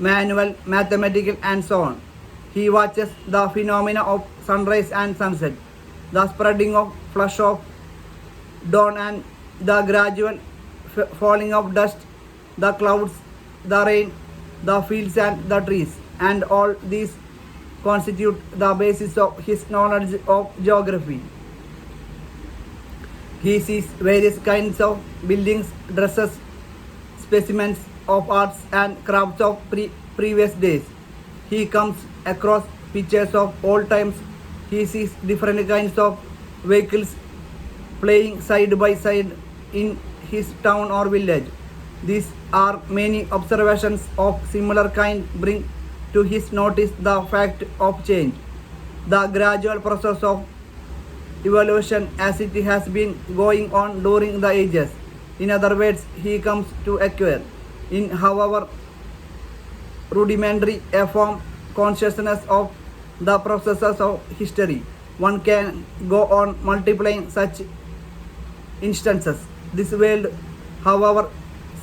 manual, mathematical, and so on. He watches the phenomena of sunrise and sunset, the spreading of flush of dawn and the gradual falling of dust, the clouds, the rain, the fields and the trees, and all these constitute the basis of his knowledge of geography. He sees various kinds of buildings, dresses, specimens of arts and crafts of previous days. He comes across pictures of old times. He sees different kinds of vehicles playing side by side in his town or village. These are many observations of similar kind bring to his notice the fact of change, the gradual process of evolution as it has been going on during the ages. In other words, he comes to acquire, in however rudimentary a form, consciousness of the processes of history. One can go on multiplying such instances. This world, however,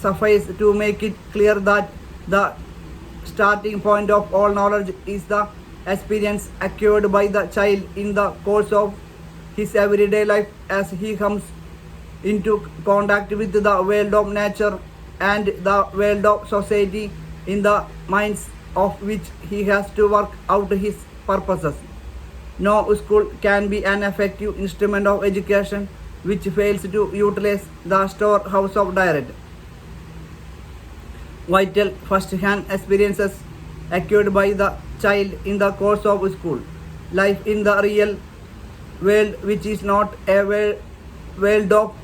suffice to make it clear that the starting point of all knowledge is the experience acquired by the child in the course of his everyday life as he comes into contact with the world of nature and the world of society, in the minds of which he has to work out his purposes. No school can be an effective instrument of education which fails to utilize the storehouse of direct, vital, first-hand experiences acquired by the child in the course of school life in the real world, which is not a world of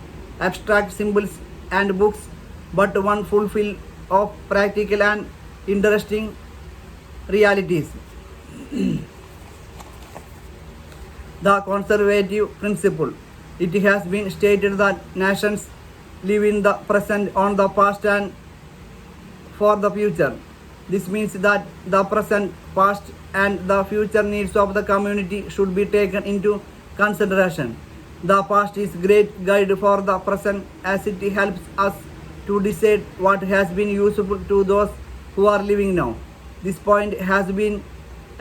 abstract symbols and books, but one fulfilled of practical and interesting realities. The conservative principle. It has been stated that nations live in the present, on the past, and for the future. This means that the present, past, and the future needs of the community should be taken into consideration. The past is great guide for the present as it helps us to decide what has been useful to those who are living now. This point has been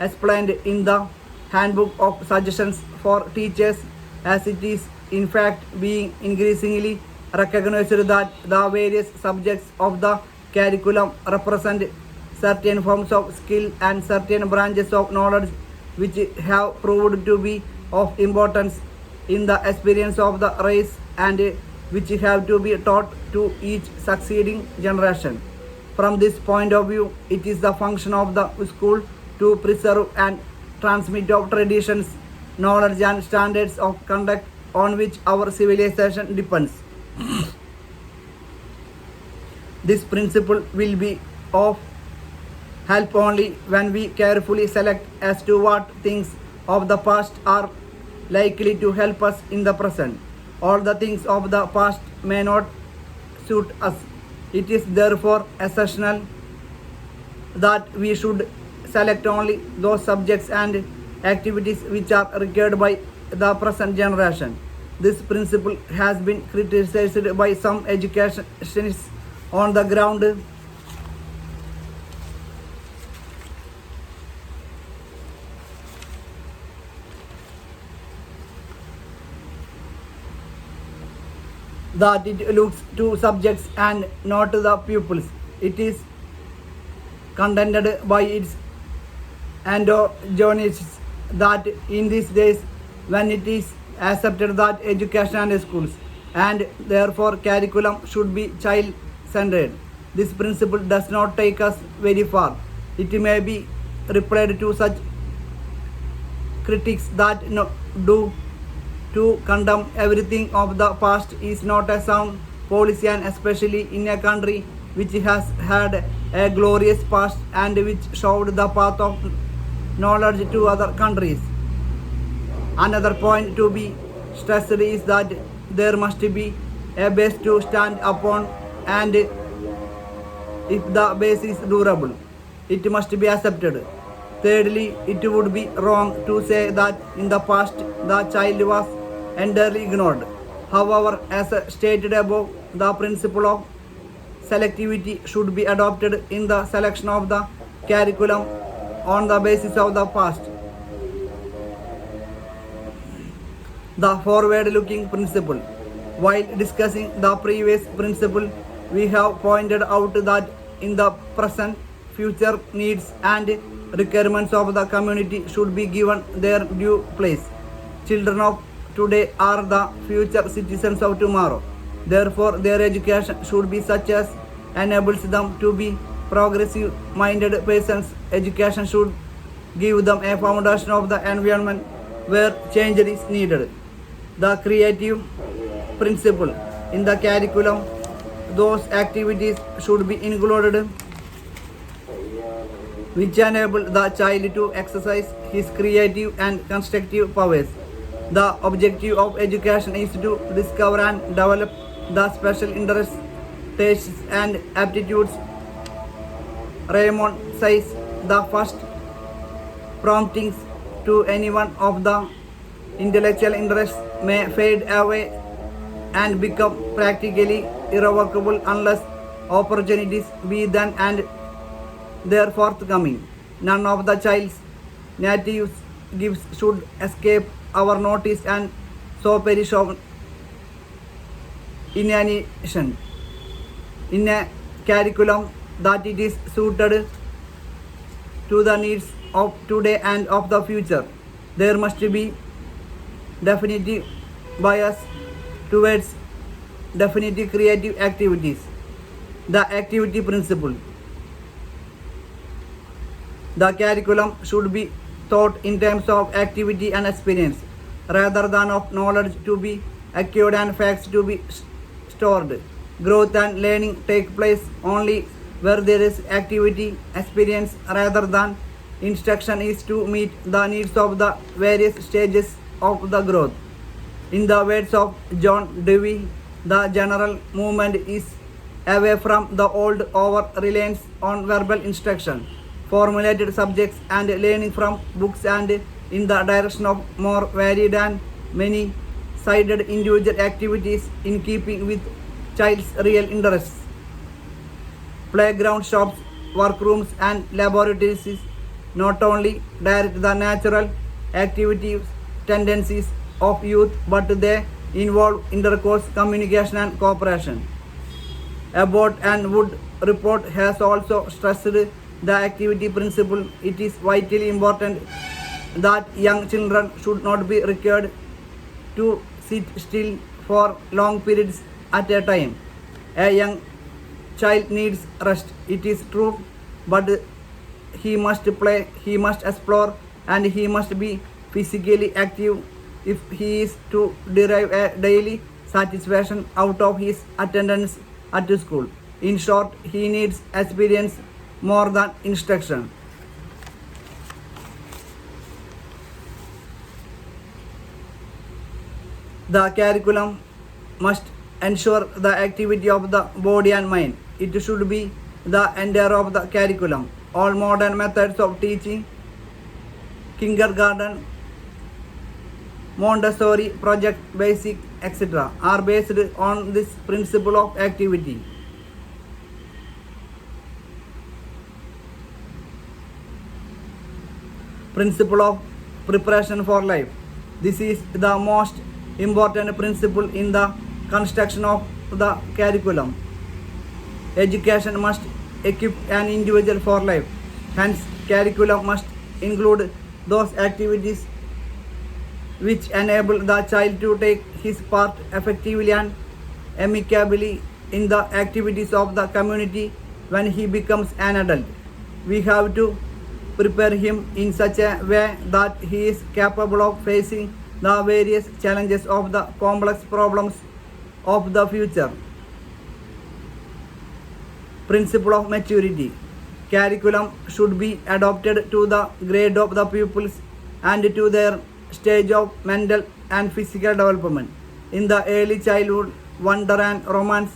explained in the Handbook of Suggestions for Teachers, as it is in fact being increasingly recognized that the various subjects of the curriculum represent certain forms of skill and certain branches of knowledge which have proved to be of importance in the experience of the race and which have to be taught to each succeeding generation. From this point of view, it is the function of the school to preserve and transmit of traditions, knowledge and standards of conduct on which our civilization depends. This principle will be of help only when we carefully select as to what things of the past are likely to help us in the present. All the things of the past may not suit us. It is therefore essential that we should select only those subjects and activities which are required by the present generation. This principle has been criticized by some educationists on the ground that it looks to subjects and not to the pupils. It is contended by its antagonists that in these days, when it is accepted that education and schools and therefore curriculum should be child-centered, this principle does not take us very far. It may be replied to such critics that do To condemn everything of the past is not a sound policy, and especially in a country which has had a glorious past and which showed the path of knowledge to other countries. Another point to be stressed is that there must be a base to stand upon, and if the base is durable, it must be accepted. Thirdly, it would be wrong to say that in the past the child was entirely ignored. However, as stated above, the principle of selectivity should be adopted in the selection of the curriculum on the basis of the past. The forward-looking principle. While discussing the previous principle, we have pointed out that in the present, future needs and requirements of the community should be given their due place. Children of today are the future citizens of tomorrow. Therefore, their education should be such as enables them to be progressive-minded persons. Education should give them a foundation of the environment where change is needed. The creative principle. In the curriculum, those activities should be included which enable the child to exercise his creative and constructive powers. The objective of education is to discover and develop the special interests, tastes, and aptitudes. Raymond says the first promptings to any one of the intellectual interests may fade away and become practically irrevocable unless opportunities be then and there forthcoming. None of the child's native gifts should escape our notice and so perish of inanition. In a curriculum that it is suited to the needs of today and of the future, there must be definitive bias towards definitive creative activities. The activity principle. The curriculum should be taught in terms of activity and experience rather than of knowledge to be acquired and facts to be stored. Growth and learning take place only where there is activity, experience rather than instruction is to meet the needs of the various stages of the growth. In the words of John Dewey, the general movement is away from the old over-reliance on verbal instruction, formulated subjects and learning from books, and in the direction of more varied and many-sided individual activities in keeping with child's real interests. Playground shops, workrooms and laboratories not only direct the natural activities tendencies of youth, but they involve intercourse, communication and cooperation. Abbott and Wood report has also stressed the activity principle. It is vitally important that young children should not be required to sit still for long periods at a time. A young child needs rest, it is true, but he must play, he must explore, and he must be physically active if he is to derive a daily satisfaction out of his attendance at school. In short, he needs experience more than instruction. The curriculum must ensure the activity of the body and mind. It should be the entire of the curriculum. All modern methods of teaching, kindergarten, Montessori, project, basic, etc., are based on this principle of activity. Principle of preparation for life. This is the most important principle in the construction of the curriculum. Education must equip an individual for life. Hence, curriculum must include those activities which enable the child to take his part effectively and amicably in the activities of the community when he becomes an adult. We have to prepare him in such a way that he is capable of facing the various challenges of the complex problems of the future. Principle of maturity. Curriculum should be adapted to the grade of the pupils and to their stage of mental and physical development. In the early childhood, wonder and romance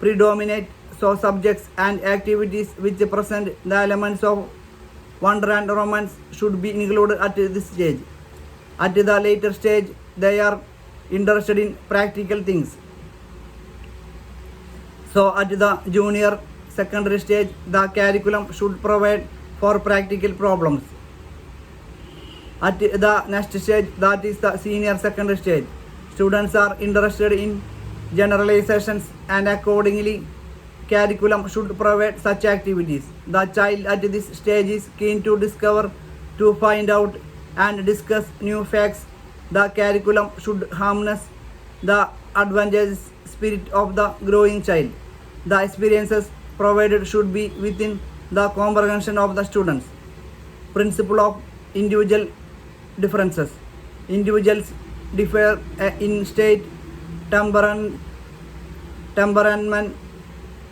predominate, so subjects and activities which present the elements of wonder and romance should be included at this stage. At the later stage, they are interested in practical things. So at the junior secondary stage, the curriculum should provide for practical problems. At the next stage, that is the senior secondary stage, students are interested in generalizations and accordingly curriculum should provide such activities. The child at this stage is keen to discover, to find out and discuss new facts. The curriculum should harness the advantageous spirit of the growing child. The experiences provided should be within the comprehension of the students. Principle of individual differences. Individuals differ in state, temperament,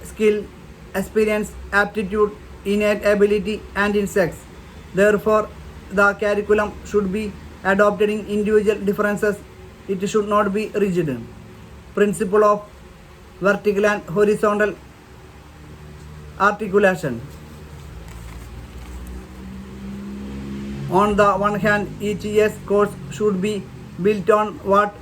skill, experience, aptitude, innate ability, and in sex. Therefore, the curriculum should be adopted in individual differences. It should not be rigid. Principle of vertical and horizontal articulation. On the one hand, each year's course should be built on what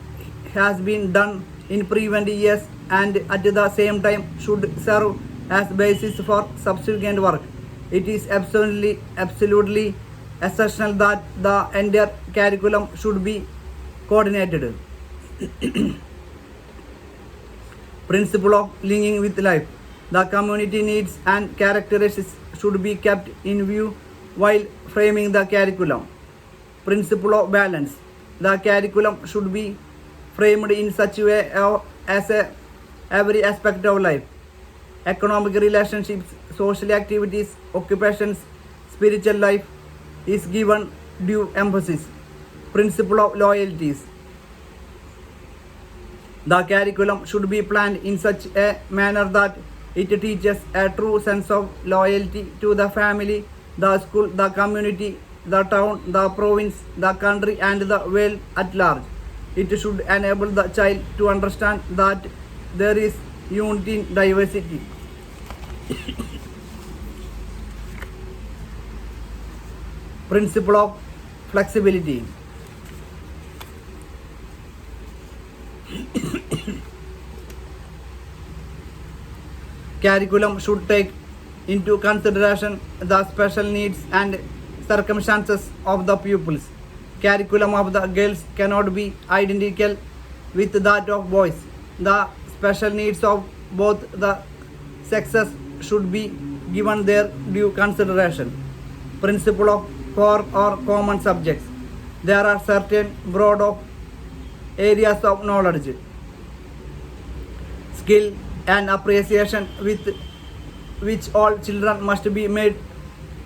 has been done in previous years and at the same time should serve as basis for subsequent work. It is absolutely essential that the entire curriculum should be coordinated. Principle of linking with life. The community needs and characteristics should be kept in view while framing the curriculum. Principle of balance. The curriculum should be framed in such a way as every aspect of life. Economic relationships, social activities, occupations, spiritual life is given due emphasis. Principle of loyalties. The curriculum should be planned in such a manner that it teaches a true sense of loyalty to the family, the school, the community, the town, the province, the country, and the world at large. It should enable the child to understand that there is unity in diversity. Principle of flexibility. Curriculum should take into consideration the special needs and circumstances of the pupils. Curriculum of the girls cannot be identical with that of boys. The special needs of both the sexes should be given their due consideration. Principle of core or common subjects. There are certain broad of areas of knowledge, skill and appreciation with which all children must be made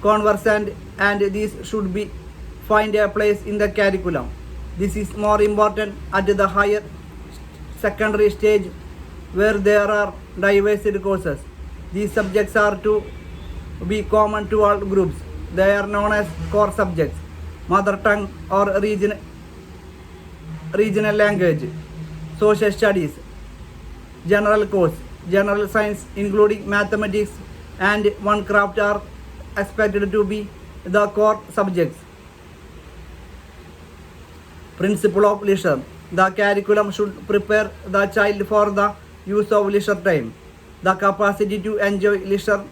conversant, and these should be find a place in the curriculum. This is more important at the higher secondary stage where there are diverse courses. These subjects are to be common to all groups. They are known as core subjects: mother tongue or regional language, social studies, general course, general science including mathematics, and one craft are expected to be the core subjects. Principle of leisure. The curriculum should prepare the child for the use of leisure time. The capacity to enjoy leisure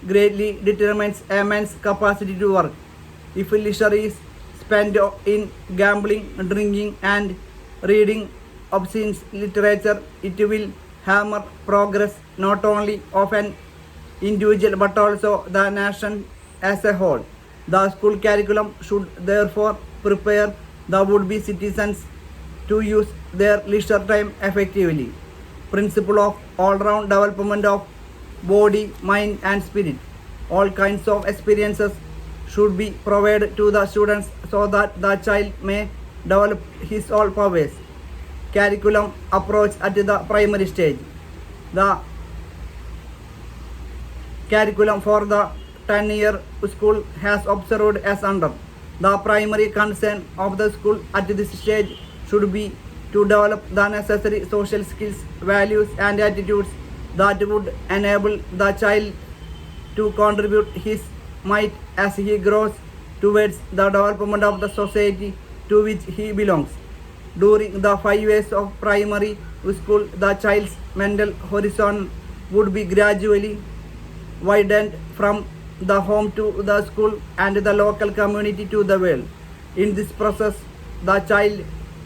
greatly determines a man's capacity to work. If leisure is spent in gambling, drinking, and reading obscene literature, it will hamper progress not only of an individual but also the nation as a whole. The school curriculum should therefore prepare the would-be citizens to use their leisure time effectively. Principle of all-round development of body, mind, and spirit. All kinds of experiences should be provided to the students so that the child may develop his own powers. Curriculum approach at the primary stage. The curriculum for the 10-year school has observed as under. The primary concern of the school at this stage should be to develop the necessary social skills, values and attitudes that would enable the child to contribute his might as he grows towards the development of the society to which he belongs. During the 5 years of primary school, the child's mental horizon would be gradually widened from the home to the school and the local community to the world. In this process, the child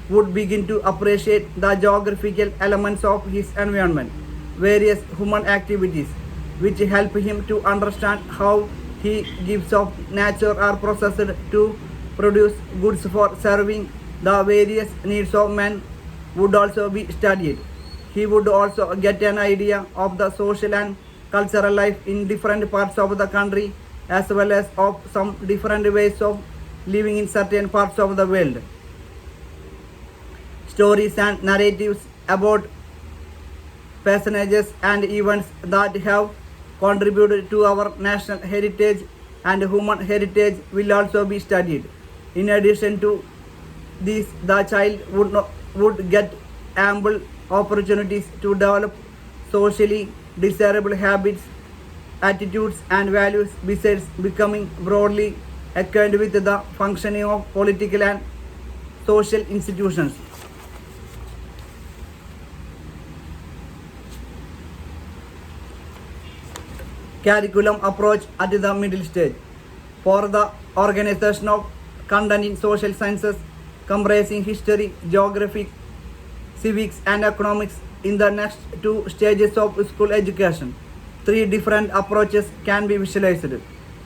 would begin to appreciate the geographical elements of his environment, various human activities, which help him to understand how he gifts of nature are processed to produce goods for serving the various needs of men would also be studied. He would also get an idea of the social and cultural life in different parts of the country as well as of some different ways of living in certain parts of the world. Stories and narratives about personages and events that have contributed to our national heritage and human heritage will also be studied. In addition to this, the child would get ample opportunities to develop socially desirable habits, attitudes and values besides becoming broadly acquainted with the functioning of political and social institutions. Curriculum approach at the middle stage. For the organization of content in social sciences comprising history, geography, civics and economics in the next 2 stages of school education, 3 different approaches can be visualized.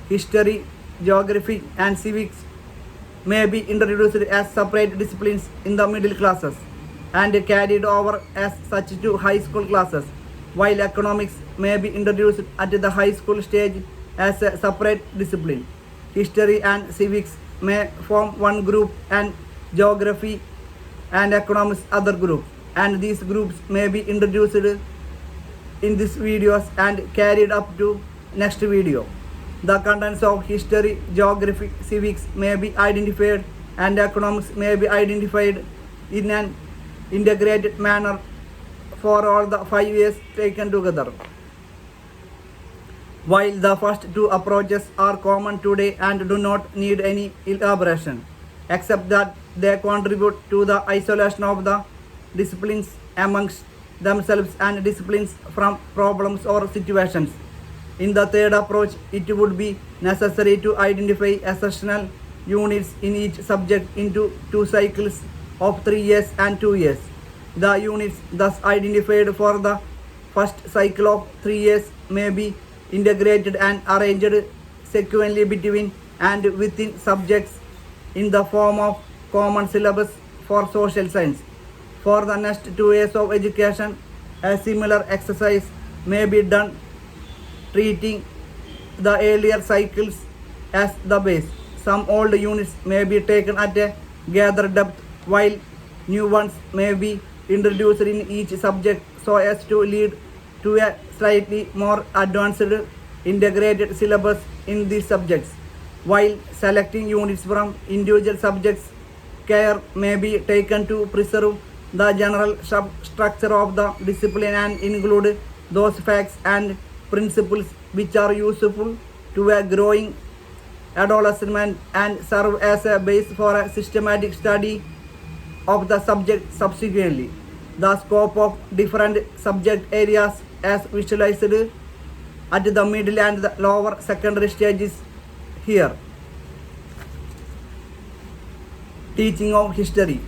History, geography and civics may be introduced as separate disciplines in the middle classes and carried over as such to high school classes, while economics may be introduced at the high school stage as a separate discipline. History and civics may form one group and geography and economics other group, and these groups may be introduced in these videos and carried up to next video. The contents of history, geography, civics may be identified and economics may be identified in an integrated manner for all the 5 years taken together. While the first 2 approaches are common today and do not need any elaboration, except that they contribute to the isolation of the disciplines amongst themselves and disciplines from problems or situations. In the third approach, it would be necessary to identify essential units in each subject into 2 cycles of 3 years and 2 years. The units thus identified for the first cycle of 3 years may be integrated and arranged sequentially between and within subjects in the form of common syllabus for social science. For the next 2 years of education, a similar exercise may be done, treating the earlier cycles as the base. Some old units may be taken at a gathered depth, while new ones may be introduced in each subject so as to lead to a slightly more advanced integrated syllabus in these subjects. While selecting units from individual subjects, care may be taken to preserve the general substructure of the discipline and include those facts and principles which are useful to a growing adolescent and serve as a base for a systematic study of the subject subsequently. The scope of different subject areas as visualized at the middle and the lower secondary stages here. Teaching of history.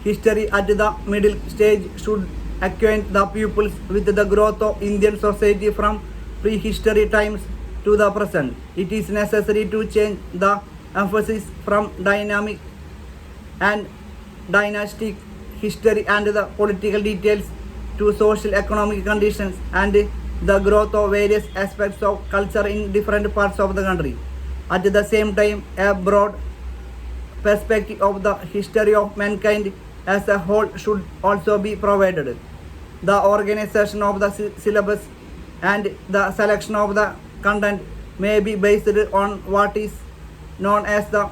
History at the middle stage should acquaint the pupils with the growth of Indian society from prehistory times to the present. It is necessary to change the emphasis from dynamic and dynastic history and the political details to social economic conditions and the growth of various aspects of culture in different parts of the country. At the same time, a broad perspective of the history of mankind as a whole should also be provided. The organization of the syllabus and the selection of the content may be based on what is known as the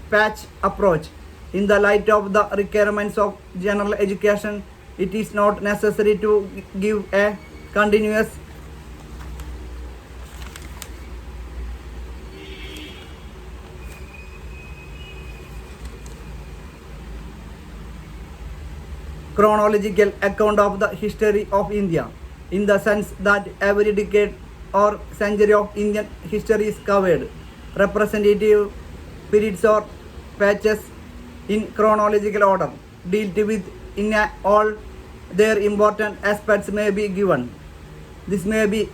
patch approach. In the light of the requirements of general education, it is not necessary to give a continuous chronological account of the history of India, in the sense that every decade or century of Indian history is covered. Representative periods or patches in chronological order dealt with in all their important aspects may be given. This may be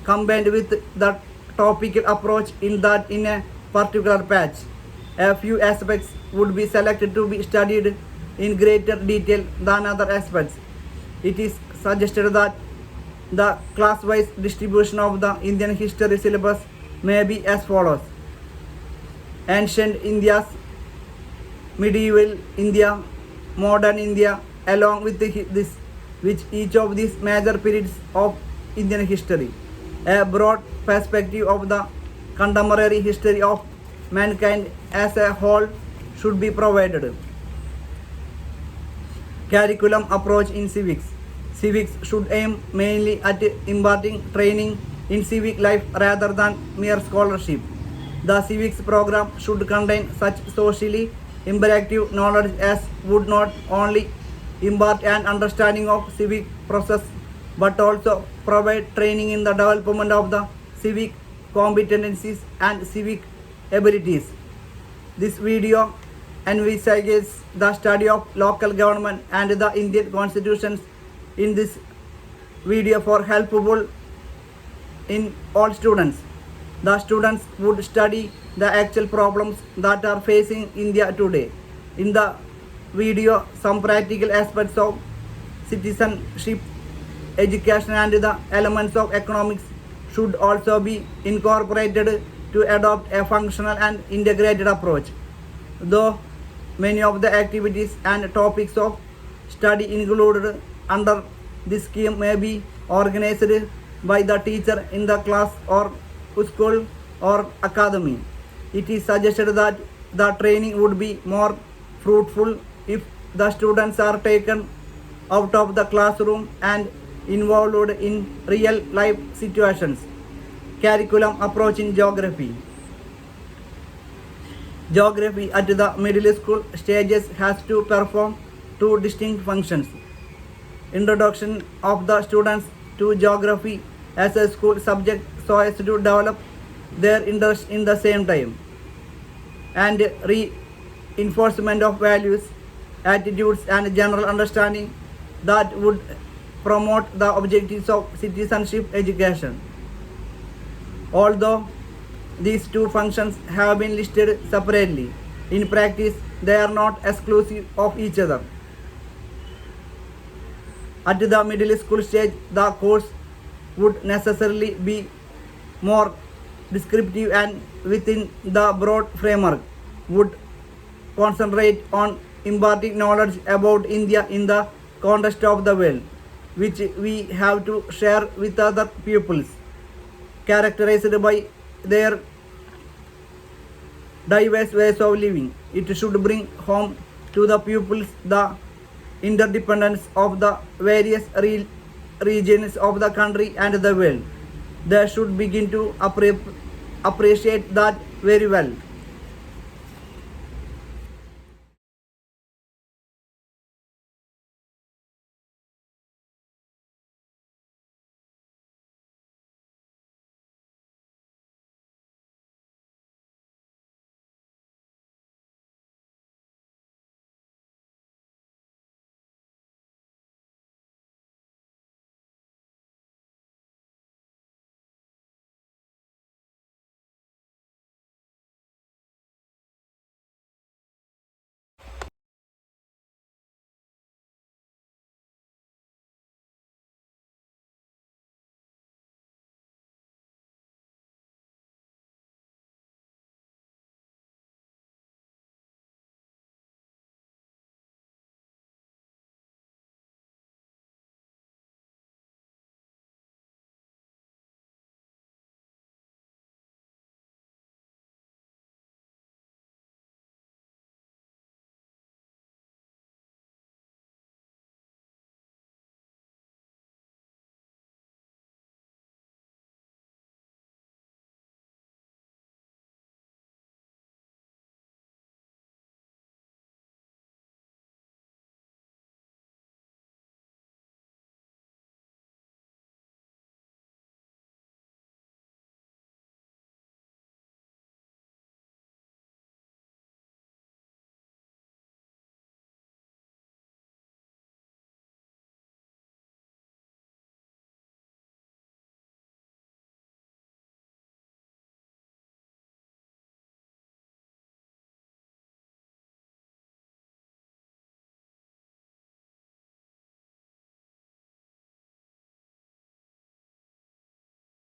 combined with the topical approach in that in a particular patch, a few aspects would be selected to be studied in greater detail than other aspects. It is suggested that the class-wise distribution of the Indian history syllabus may be as follows: Ancient India's Medieval India, Modern India, along with this, which each of these major periods of Indian history. A broad perspective of the contemporary history of mankind as a whole should be provided. Curriculum approach in civics. Civics should aim mainly at imparting training in civic life rather than mere scholarship. The civics program should contain such socially imperative knowledge as would not only impart an understanding of civic process but also provide training in the development of the civic competencies and civic abilities. This video envisages the study of local government and the Indian constitutions. In this video for helpful in all students. The students would study the actual problems that are facing India today. In the video, some practical aspects of citizenship, education and the elements of economics should also be incorporated to adopt a functional and integrated approach. Though many of the activities and topics of study included under this scheme may be organized by the teacher in the class or school or academy, it is suggested that the training would be more fruitful if the students are taken out of the classroom and involved in real life situations. Curriculum approach in geography. Geography at the middle school stages has to perform two distinct functions: introduction of the students to geography as a school subject so as to develop their interest in the same time, and reinforcement of values, attitudes and general understanding that would promote the objectives of citizenship education. Although these two functions have been listed separately, in practice they are not exclusive of each other. At the middle school stage, the course would necessarily be more descriptive and within the broad framework would concentrate on imparting knowledge about India in the context of the world, which we have to share with other pupils, characterized by their diverse ways of living. It should bring home to the pupils the interdependence of the various regions of the country and the world. They should begin to appreciate that very well.